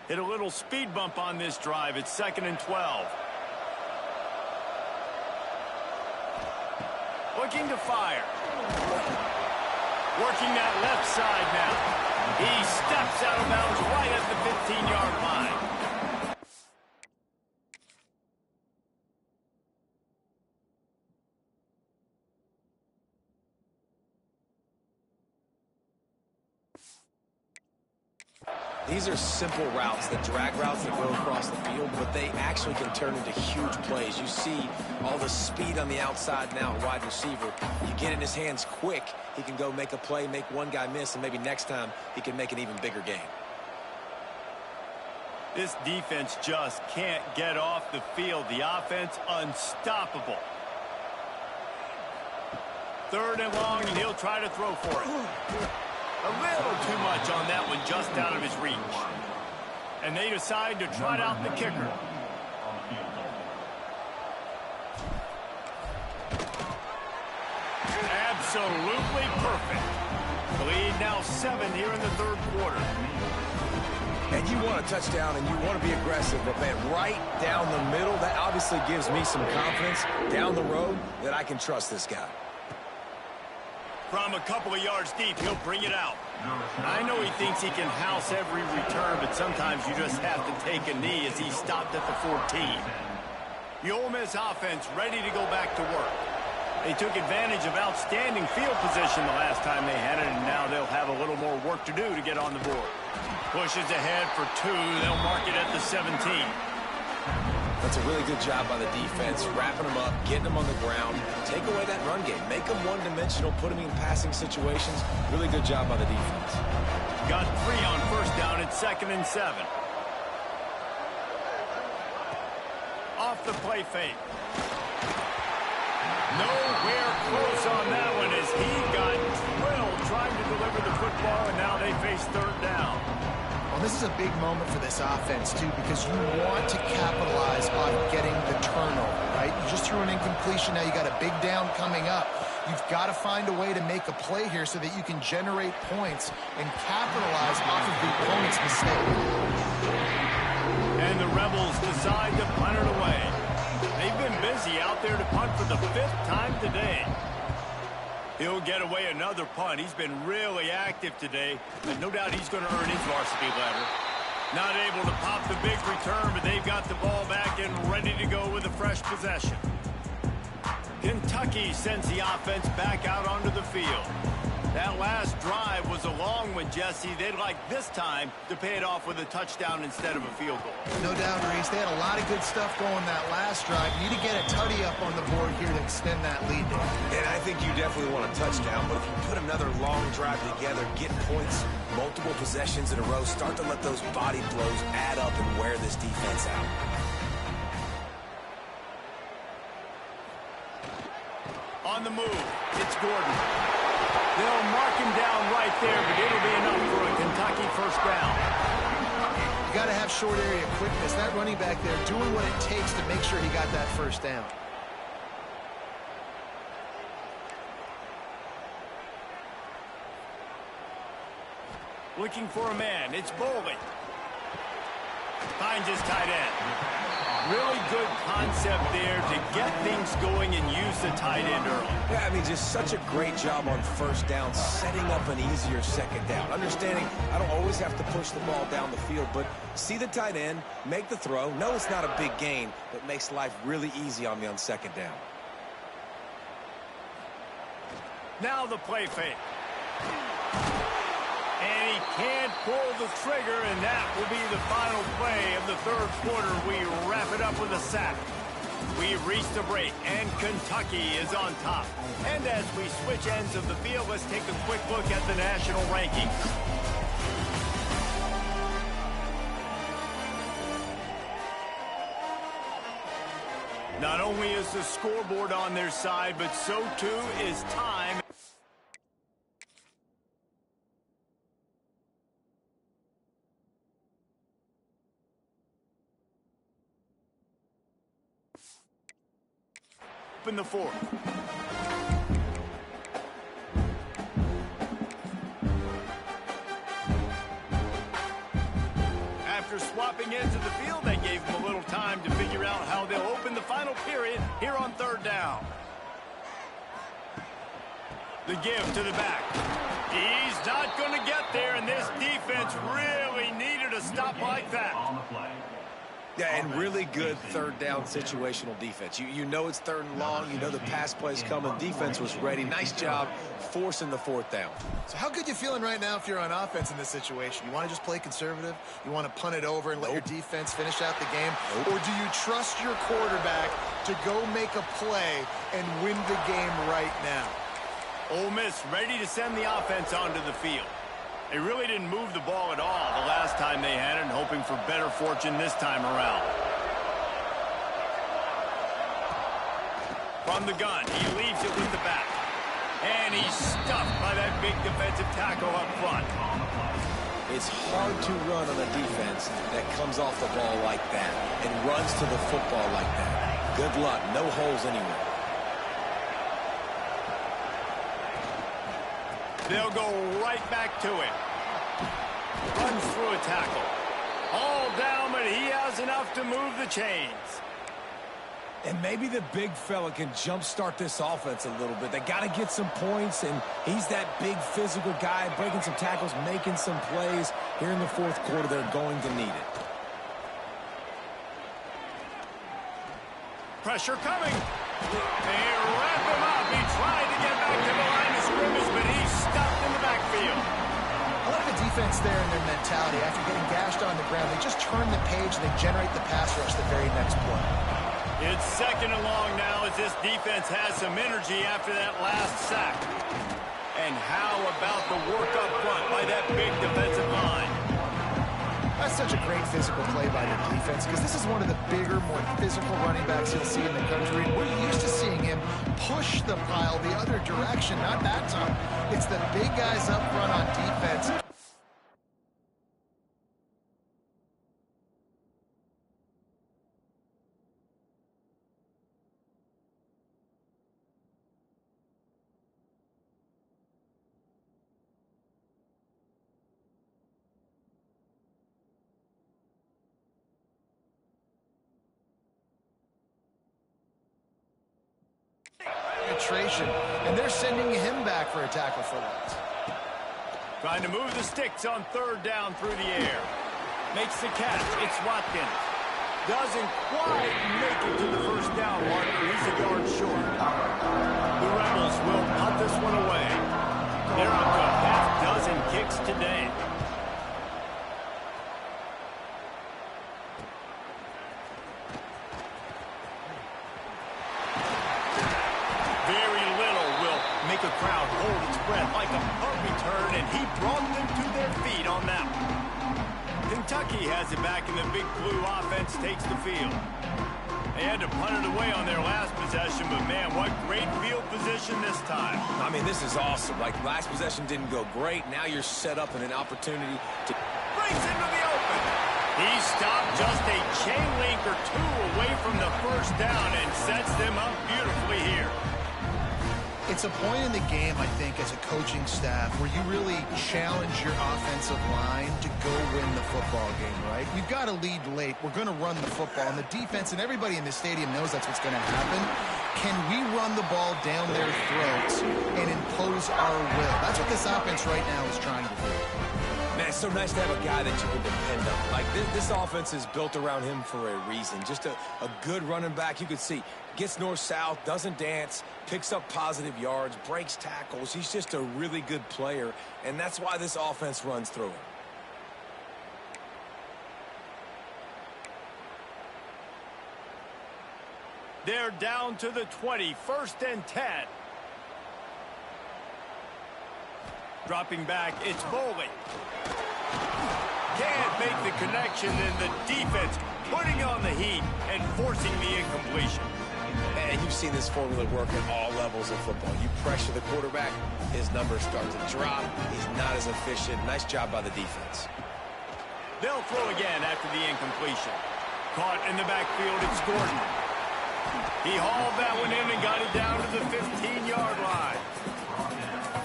Hit a little speed bump on this drive. It's 2nd and 12. Looking to fire. Working that left side now. He steps out of bounds right at the 15-yard line. These are simple routes, the drag routes that go across the field, but they actually can turn into huge plays. You see all the speed on the outside now, wide receiver. You get in his hands quick, he can go make a play, make one guy miss, and maybe next time he can make an even bigger gain. This defense just can't get off the field. The offense unstoppable. 3rd and long, and he'll try to throw for it. A little too much on that one, just out of his reach. And they decide to trot out the kicker. Absolutely perfect. The lead now 7 here in the 3rd quarter. And you want a touchdown and you want to be aggressive, but man, right down the middle, that obviously gives me some confidence down the road that I can trust this guy. From a couple of yards deep, he'll bring it out. I know he thinks he can house every return, but sometimes you just have to take a knee as he stopped at the 14. The Ole Miss offense ready to go back to work. They took advantage of outstanding field position the last time they had it, and now they'll have a little more work to do to get on the board. Pushes ahead for 2. They'll mark it at the 17. That's a really good job by the defense, wrapping them up, getting them on the ground. Take away that run game. Make them one-dimensional, put them in passing situations. Really good job by the defense. Got 3 on first down. It's 2nd and 7. Off the play fake. Nowhere close on that one as he got drilled trying to deliver the football, and now they face 3rd down. Well, this is a big moment for this offense, too, because you want to capitalize on getting the turnover, right? You just threw an incompletion. Now you got a big down coming up. You've got to find a way to make a play here so that you can generate points and capitalize off of the opponent's mistake. And the Rebels decide to punt it away. They've been busy out there to punt for the 5th time today. He'll get away another punt. He's been really active today, and no doubt he's going to earn his varsity letter. Not able to pop the big return, but they've got the ball back and ready to go with a fresh possession. Kentucky sends the offense back out onto the field. That last drive was a long one, Jesse. They'd like this time to pay it off with a touchdown instead of a field goal. No doubt, Reese. They had a lot of good stuff going that last drive. You need to get a tutty up on the board here to extend that lead there. And I think you definitely want a touchdown, but if you put another long drive together, get points, multiple possessions in a row, start to let those body blows add up and wear this defense out. On the move, it's Gordon. They'll mark him down right there, but it'll be enough for a Kentucky first down. You got to have short area quickness. That running back there doing what it takes to make sure he got that first down. Looking for a man. It's Boley. Finds his tight end. Really good concept there to get things going and use the tight end early. Yeah, I mean, just such a great job on first down, setting up an easier second down. Understanding I don't always have to push the ball down the field, but see the tight end, make the throw. No, it's not a big gain, but makes life really easy on me on second down. Now the play fake. And he can't pull the trigger, and that will be the final play of the 3rd quarter. We wrap it up with a sack. We've reached a break, and Kentucky is on top. And as we switch ends of the field, let's take a quick look at the national rankings. Not only is the scoreboard on their side, but so too is time. In the fourth. After swapping ends of the field, that gave them a little time to figure out how they'll open the final period here on third down. The give to the back. He's not going to get there, and this defense really needed a stop like that. Yeah, and really good third down situational defense. You know it's third and long. You know the pass play's coming. Defense was ready. Nice job forcing the fourth down. So how good you feeling right now if you're on offense in this situation? You want to just play conservative? You want to punt it over and let your defense finish out the game? Or do you trust your quarterback to go make a play and win the game right now? Ole Miss ready to send the offense onto the field. They really didn't move the ball at all the last time they had it, and hoping for better fortune this time around. From the gun, he leaves it with the back. And he's stuffed by that big defensive tackle up front. It's hard to run on a defense that comes off the ball like that and runs to the football like that. Good luck. No holes anywhere. They'll go right back to it. Runs through a tackle. All down, but he has enough to move the chains. And maybe the big fella can jumpstart this offense a little bit. They got to get some points, and he's that big physical guy, breaking some tackles, making some plays. Here in the fourth quarter, they're going to need it. Pressure coming. They wrap him up. He tried to get back to the line of scrimmage, but he's stopped in the backfield. I like the defense there and their mentality. After getting gashed on the ground, they just turn the page and they generate the pass rush the very next play. It's second and long now as this defense has some energy after that last sack. And how about the work up front by that big defensive line? That's such a great physical play by the defense because this is one of the bigger, more physical running backs you'll see in the country. And we're used to seeing him push the pile the other direction. Not that time. It's the big guys up front on defense. And they're sending him back for a tackle for loss. Trying to move the sticks on third down through the air. Makes the catch. It's Watkins. Doesn't quite make it to the first down marker. He's a yard short. The Rebels will punt this one away. They're up to a half-dozen kicks today. Make a crowd hold its breath like a punt return, and he brought them to their feet on that one. Kentucky has it back, and the big blue offense takes the field. They had to punt it away on their last possession, but man, what great field position this time. I mean, this is awesome. Like, last possession didn't go great. Now you're set up in an opportunity to... Brings into the open. He stopped just a chain link or two away from the first down and sets them up beautifully here. It's a point in the game, I think, as a coaching staff where you really challenge your offensive line to go win the football game, right? We've got to lead late. We're going to run the football. And the defense and everybody in this stadium knows that's what's going to happen. Can we run the ball down their throats and impose our will? That's what this offense right now is trying to do. Man, it's so nice to have a guy that you can depend on. Like, this offense is built around him for a reason. Just a good running back. You could see, gets north-south, doesn't dance, picks up positive yards, breaks tackles. He's just a really good player, and that's why this offense runs through him. They're down to the 20, 1st and 10. Dropping back, it's Bowling. Can't make the connection, and the defense putting on the heat and forcing the incompletion. And you've seen this formula work at all levels of football. You pressure the quarterback, his numbers start to drop. He's not as efficient. Nice job by the defense. They'll throw again after the incompletion. Caught in the backfield, it's Gordon. He hauled that one in and got it down to the 15-yard line.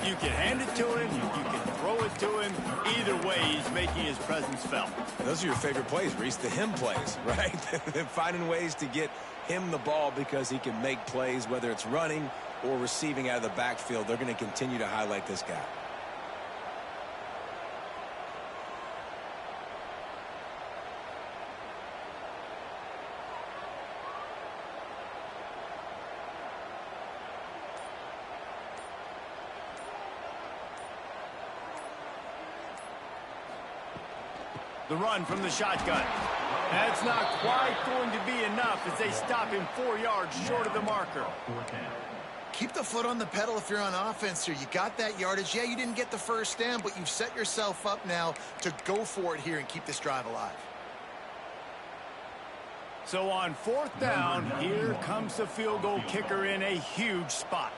You can hand it to him, you can throw it to him. Either way, he's making his presence felt. Those are your favorite plays, Reese, the him plays, right? Finding ways to get him the ball because he can make plays, whether it's running or receiving out of the backfield. They're going to continue to highlight this guy. The run from the shotgun. That's not quite going to be enough as they stop him 4 yards short of the marker. Keep the foot on the pedal if you're on offense here. You got that yardage. Yeah, you didn't get the first down, but you've set yourself up now to go for it here and keep this drive alive. So on 4th down, here comes the field goal kicker in a huge spot.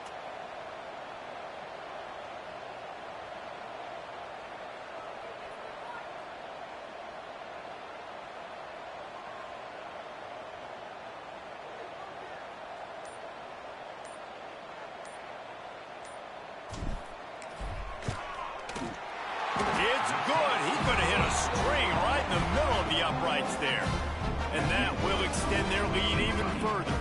It's good. He could have hit a string right in the middle of the uprights there. And that will extend their lead even further.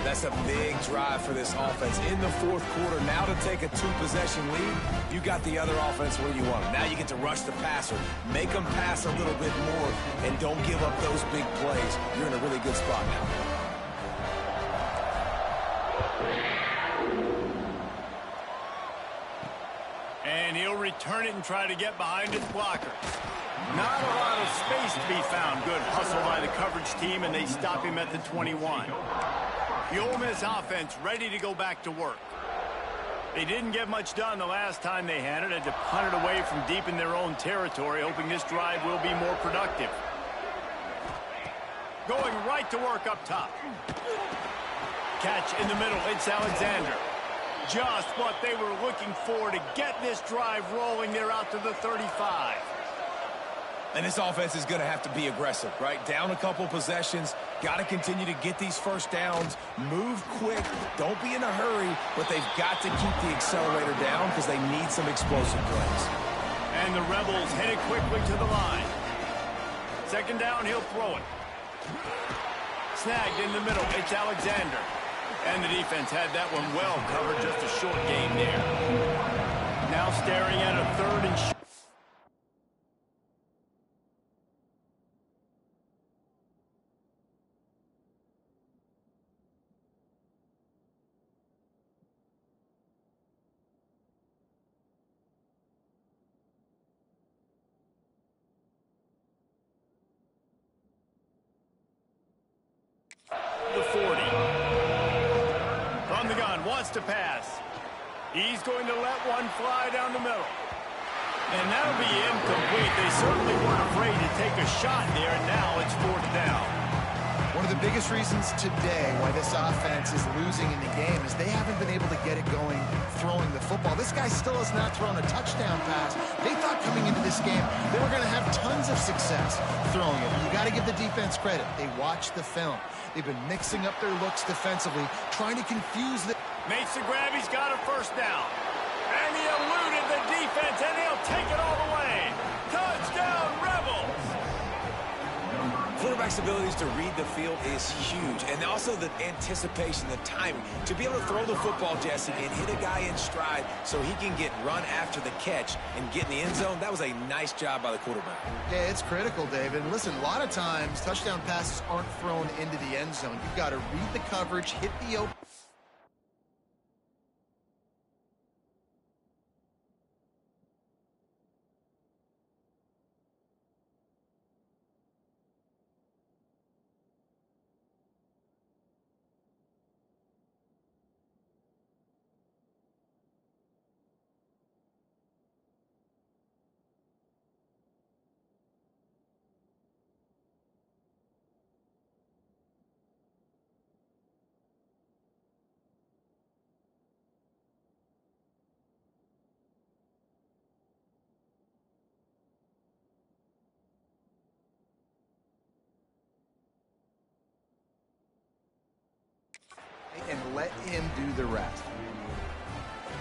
That's a big drive for this offense in the 4th quarter. Now to take a 2-possession lead, you got the other offense where you want them. Now you get to rush the passer, make them pass a little bit more, and don't give up those big plays. You're in a really good spot now. And he'll return it and try to get behind his blocker. Not a lot of space to be found. Good hustle by the coverage team, and they stop him at the 21. The Ole Miss offense ready to go back to work. They didn't get much done the last time they had it. Had to punt it away from deep in their own territory, hoping this drive will be more productive. Going right to work up top. Catch in the middle. It's Alexander. Just what they were looking for to get this drive rolling. They're out to the 35. And this offense is going to have to be aggressive, right? Down a couple possessions. Got to continue to get these first downs. Move quick. Don't be in a hurry, but they've got to keep the accelerator down because they need some explosive plays. And the Rebels headed quickly to the line. 2nd down, he'll throw it. Snagged in the middle. It's Alexander. And the defense had that one well covered. Just a short game there. Now staring at a 3rd and short. The 40. From the gun, wants to pass. He's going to let one fly down the middle. And that'll be incomplete. They certainly weren't afraid to take a shot there, and now it's 4th down. One of the biggest reasons today why this offense is losing in the game is they haven't been able to get it going throwing the football. This guy still has not thrown a touchdown pass. They thought coming into this game they were going to have tons of success throwing it. You got to give the defense credit. They watched the film. They've been mixing up their looks defensively, trying to confuse the... Makes the grab. He's got a 1st down. And he eluded the defense, and he'll take it all the way. Touchdown, Rebels! Quarterback's abilities to read the field is huge, and also the anticipation, the timing. To be able to throw the football, Jesse, and hit a guy in stride so he can get run after the catch and get in the end zone, that was a nice job by the quarterback. Yeah, it's critical, David. Listen, a lot of times touchdown passes aren't thrown into the end zone. You've got to read the coverage, hit the open... let him do the rest.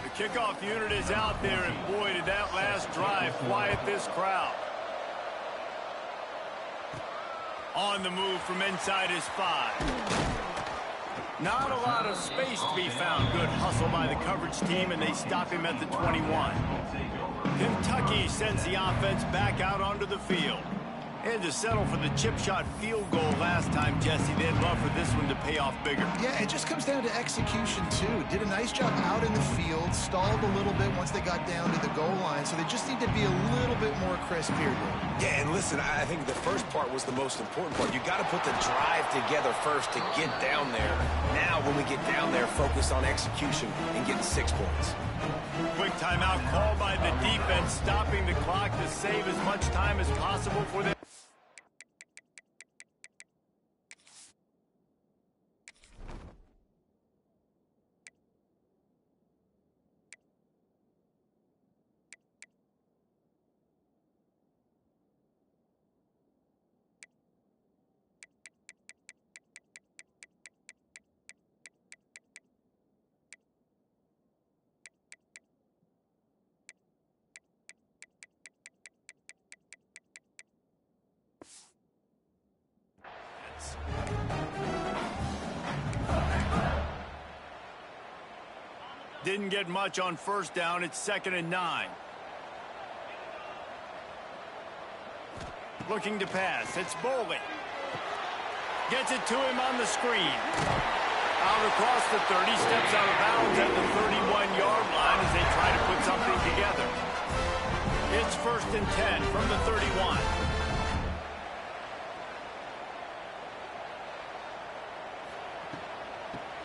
The kickoff unit is out there, and boy, did that last drive quiet this crowd. On the move from inside his 5. Not a lot of space to be found. Good hustle by the coverage team, and they stop him at the 21. Kentucky sends the offense back out onto the field. And to settle for the chip shot field goal last time, Jesse, they'd love for this one to pay off bigger. Yeah, it just comes down to execution, too. Did a nice job out in the field, stalled a little bit once they got down to the goal line, so they just need to be a little bit more crisp here. Yeah, and listen, I think the first part was the most important part. You got to put the drive together first to get down there. Now, when we get down there, focus on execution and getting 6 points. Quick timeout called by the defense, stopping the clock to save as much time as possible for them. Didn't get much on first down. It's 2nd and 9. Looking to pass. It's Boley. Gets it to him on the screen. Out across the 30. Steps out of bounds at the 31-yard line as they try to put something together. It's 1st and 10 from the 31.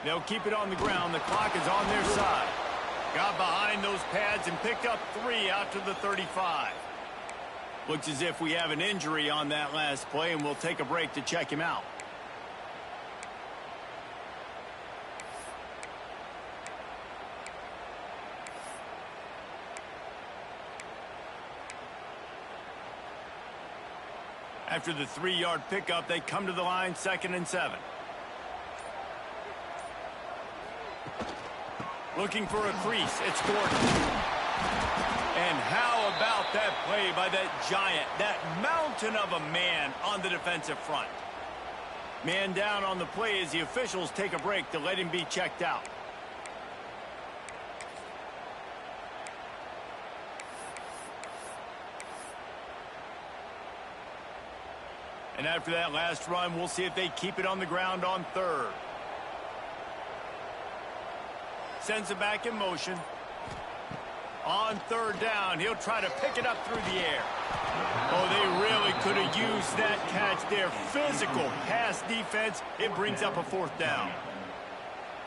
They'll keep it on the ground. The clock is on their side. Got behind those pads and picked up 3 out to the 35. Looks as if we have an injury on that last play, and we'll take a break to check him out. After the 3-yard pickup, they come to the line, 2nd and 7. Looking for a crease. It's Gordon. And how about that play by that giant, that mountain of a man on the defensive front? Man down on the play as the officials take a break to let him be checked out. And after that last run, we'll see if they keep it on the ground on 3rd. Sends it back in motion. On 3rd down, he'll try to pick it up through the air. Oh, they really could have used that catch there. Physical pass defense. It brings up a 4th down.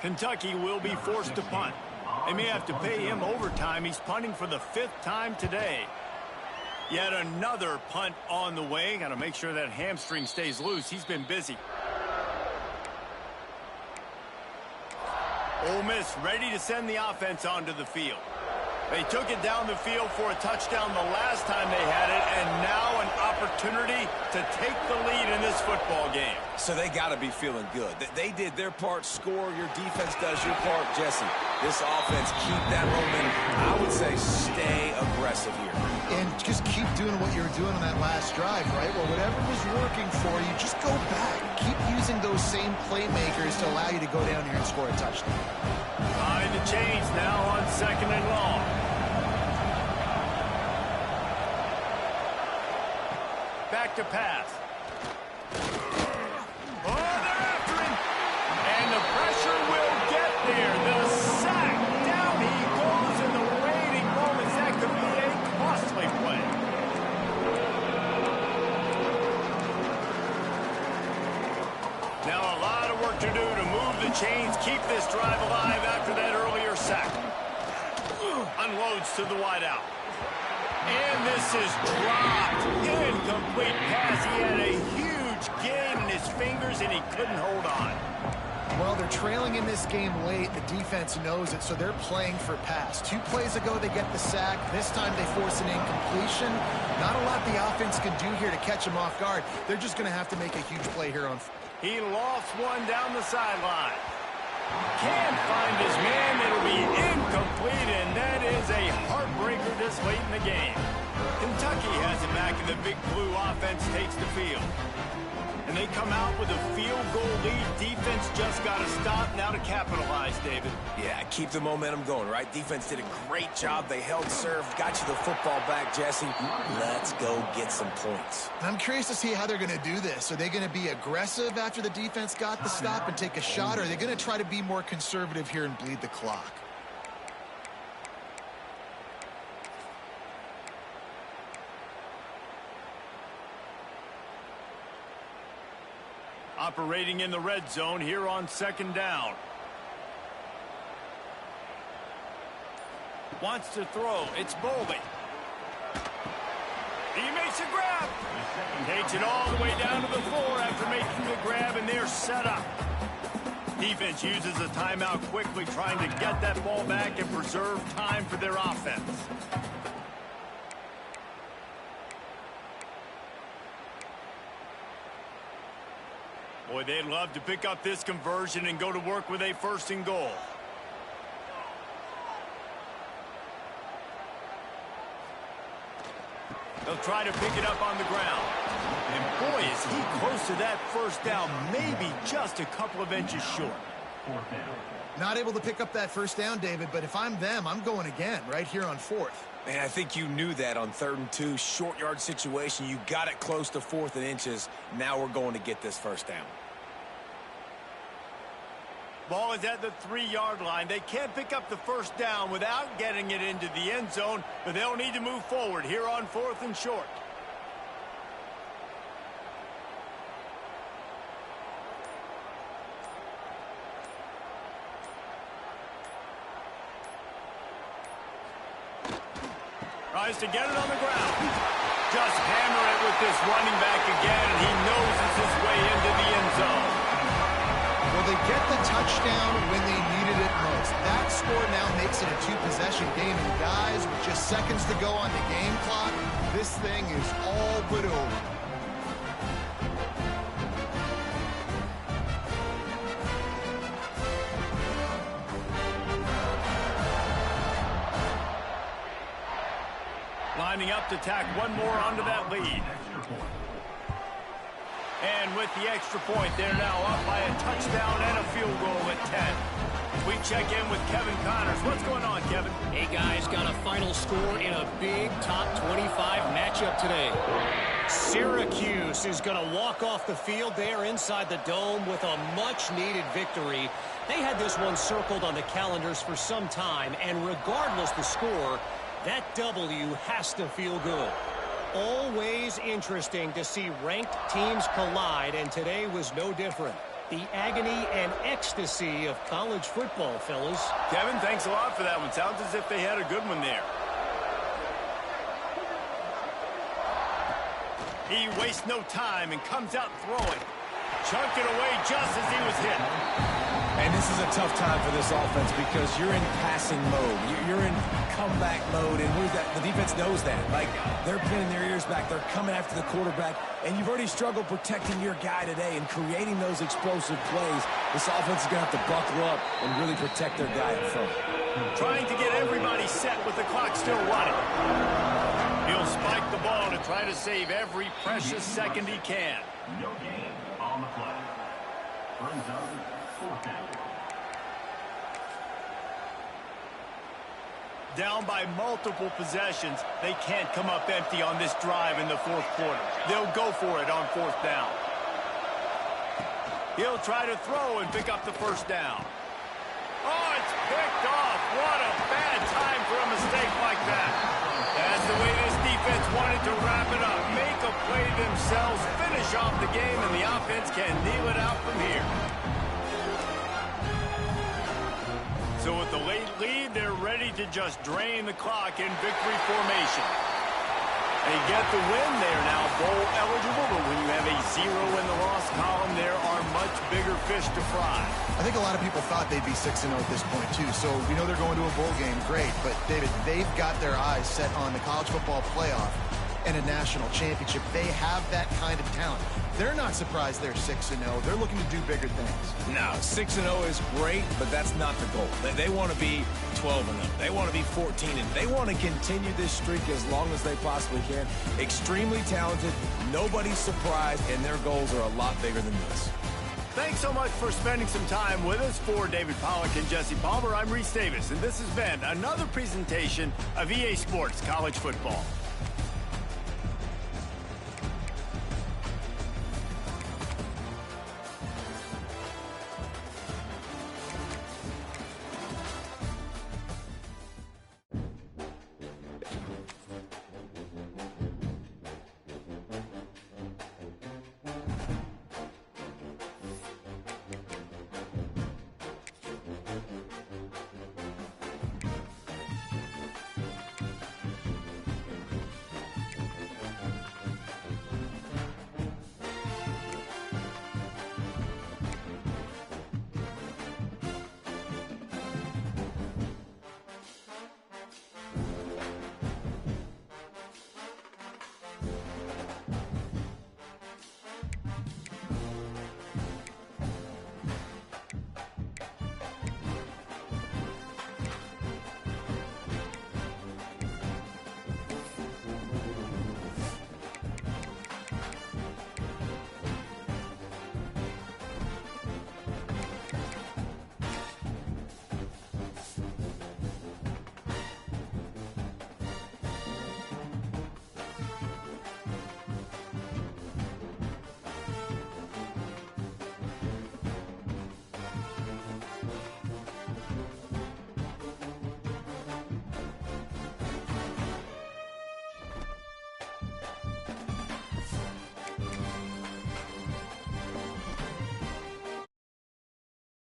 Kentucky will be forced to punt. They may have to pay him overtime. He's punting for the 5th time today. Yet another punt on the way. Got to make sure that hamstring stays loose. He's been busy. Ole Miss ready to send the offense onto the field. They took it down the field for a touchdown the last time they had it, and now an opportunity to take the lead in this football game. So they got to be feeling good. They did their part, score. Your defense does your part, Jesse. This offense, keep that momentum. I would say stay aggressive here. And just keep doing what you were doing on that last drive, right? Well, whatever was working for you, just go back. Keep using those same playmakers to allow you to go down here and score a touchdown. Behind the chains now on 2nd and long. Back to pass. Oh, they're after him. And the pressure will get there. The sack. Down he goes in the waiting moments. That could be a costly play. Now a lot of work to do to move the chains, keep this drive alive after that earlier sack. Unloads to the wideout. And this is dropped. Incomplete pass. He had a huge gain in his fingers, and he couldn't hold on. Well, they're trailing in this game late. The defense knows it, so they're playing for pass. 2 plays ago, they get the sack. This time, they force an incompletion. Not a lot the offense can do here to catch him off guard. They're just going to have to make a huge play here on. He lost one down the sideline. Can't find his man. It'll be incomplete, and that is a heartbreaker this late in the game. Kentucky has it back, and the Big Blue offense takes the field. And they come out with a field goal lead. Defense just got to stop now to capitalize, David. Yeah, keep the momentum going, right? Defense did a great job. They held serve, got you the football back, Jesse. Let's go get some points. I'm curious to see how they're going to do this. Are they going to be aggressive after the defense got the stop and take a shot, or are they going to try to be more conservative here and bleed the clock? Operating in the red zone here on second down. Wants to throw. It's Boldy. He makes a grab. Takes it all the way down to the 4 after making the grab, and they're set up. Defense uses a timeout quickly, trying to get that ball back and preserve time for their offense. Boy, they'd love to pick up this conversion and go to work with a 1st and goal. They'll try to pick it up on the ground. And boy, is he close to that 1st down, maybe just a couple of inches short. Not able to pick up that 1st down, David, but if I'm them, I'm going again right here on 4th. Man, I think you knew that on 3rd and 2, short yard situation. You got it close to 4th and inches. Now we're going to get this 1st down. Ball is at the 3-yard line. They can't pick up the 1st down without getting it into the end zone, but they'll need to move forward here on 4th and short. Tries to get it on the ground. Just hammer it with this running back again, and he noses his way into the end zone. Well, they get the touchdown when they needed it most. That score now makes it a 2-possession game, and guys, with just seconds to go on the game clock, this thing is all but over. Lining up to tack one more onto that lead. And with the extra point, they're now up by a touchdown and a field goal at 10. We check in with Kevin Connors. What's going on, Kevin? Hey, guys, got a final score in a big top 25 matchup today. Syracuse is going to walk off the field there inside the dome with a much-needed victory. They had this one circled on the calendars for some time, and regardless the score, that W has to feel good. Always interesting to see ranked teams collide, and today was no different. The agony and ecstasy of college football, fellas. Kevin, thanks a lot for that one. Sounds as if they had a good one there. He wastes no time and comes out throwing. Chunk it away just as he was hit. And this is a tough time for this offense because you're in passing mode. You're in comeback mode, and the defense knows that. Like, they're pinning their ears back. They're coming after the quarterback, and you've already struggled protecting your guy today and creating those explosive plays. This offense is going to have to buckle up and really protect their guy in front. Trying to get everybody set with the clock still running. He'll spike the ball to try to save every precious second he can. No gain on the play. Brings up 4th down. Down by multiple possessions, they can't come up empty on this drive in the 4th quarter. They'll go for it on 4th down. He'll try to throw and pick up the 1st down. Oh, it's picked off. What a bad time for a mistake like that. That's the way this defense wanted to wrap it up. Make a play themselves, finish off the game, and the offense can kneel it out from here. So with the late lead, they're ready to just drain the clock in victory formation. They get the win. They are now bowl eligible, but when you have a 0 in the loss column, there are much bigger fish to fry. I think a lot of people thought they'd be 6-0 at this point, too. So we know they're going to a bowl game. Great. But, David, they've got their eyes set on the college football playoff. and a national championship. They have that kind of talent. They're not surprised they're 6-0. They're looking to do bigger things. No, 6-0 is great, but that's not the goal. They want to be 12-0. They want to be 14-0. They want to continue this streak as long as they possibly can. Extremely talented. Nobody's surprised, and their goals are a lot bigger than this. Thanks so much for spending some time with us. For David Pollack and Jesse Palmer, I'm Reese Davis, and this has been another presentation of EA Sports College Football.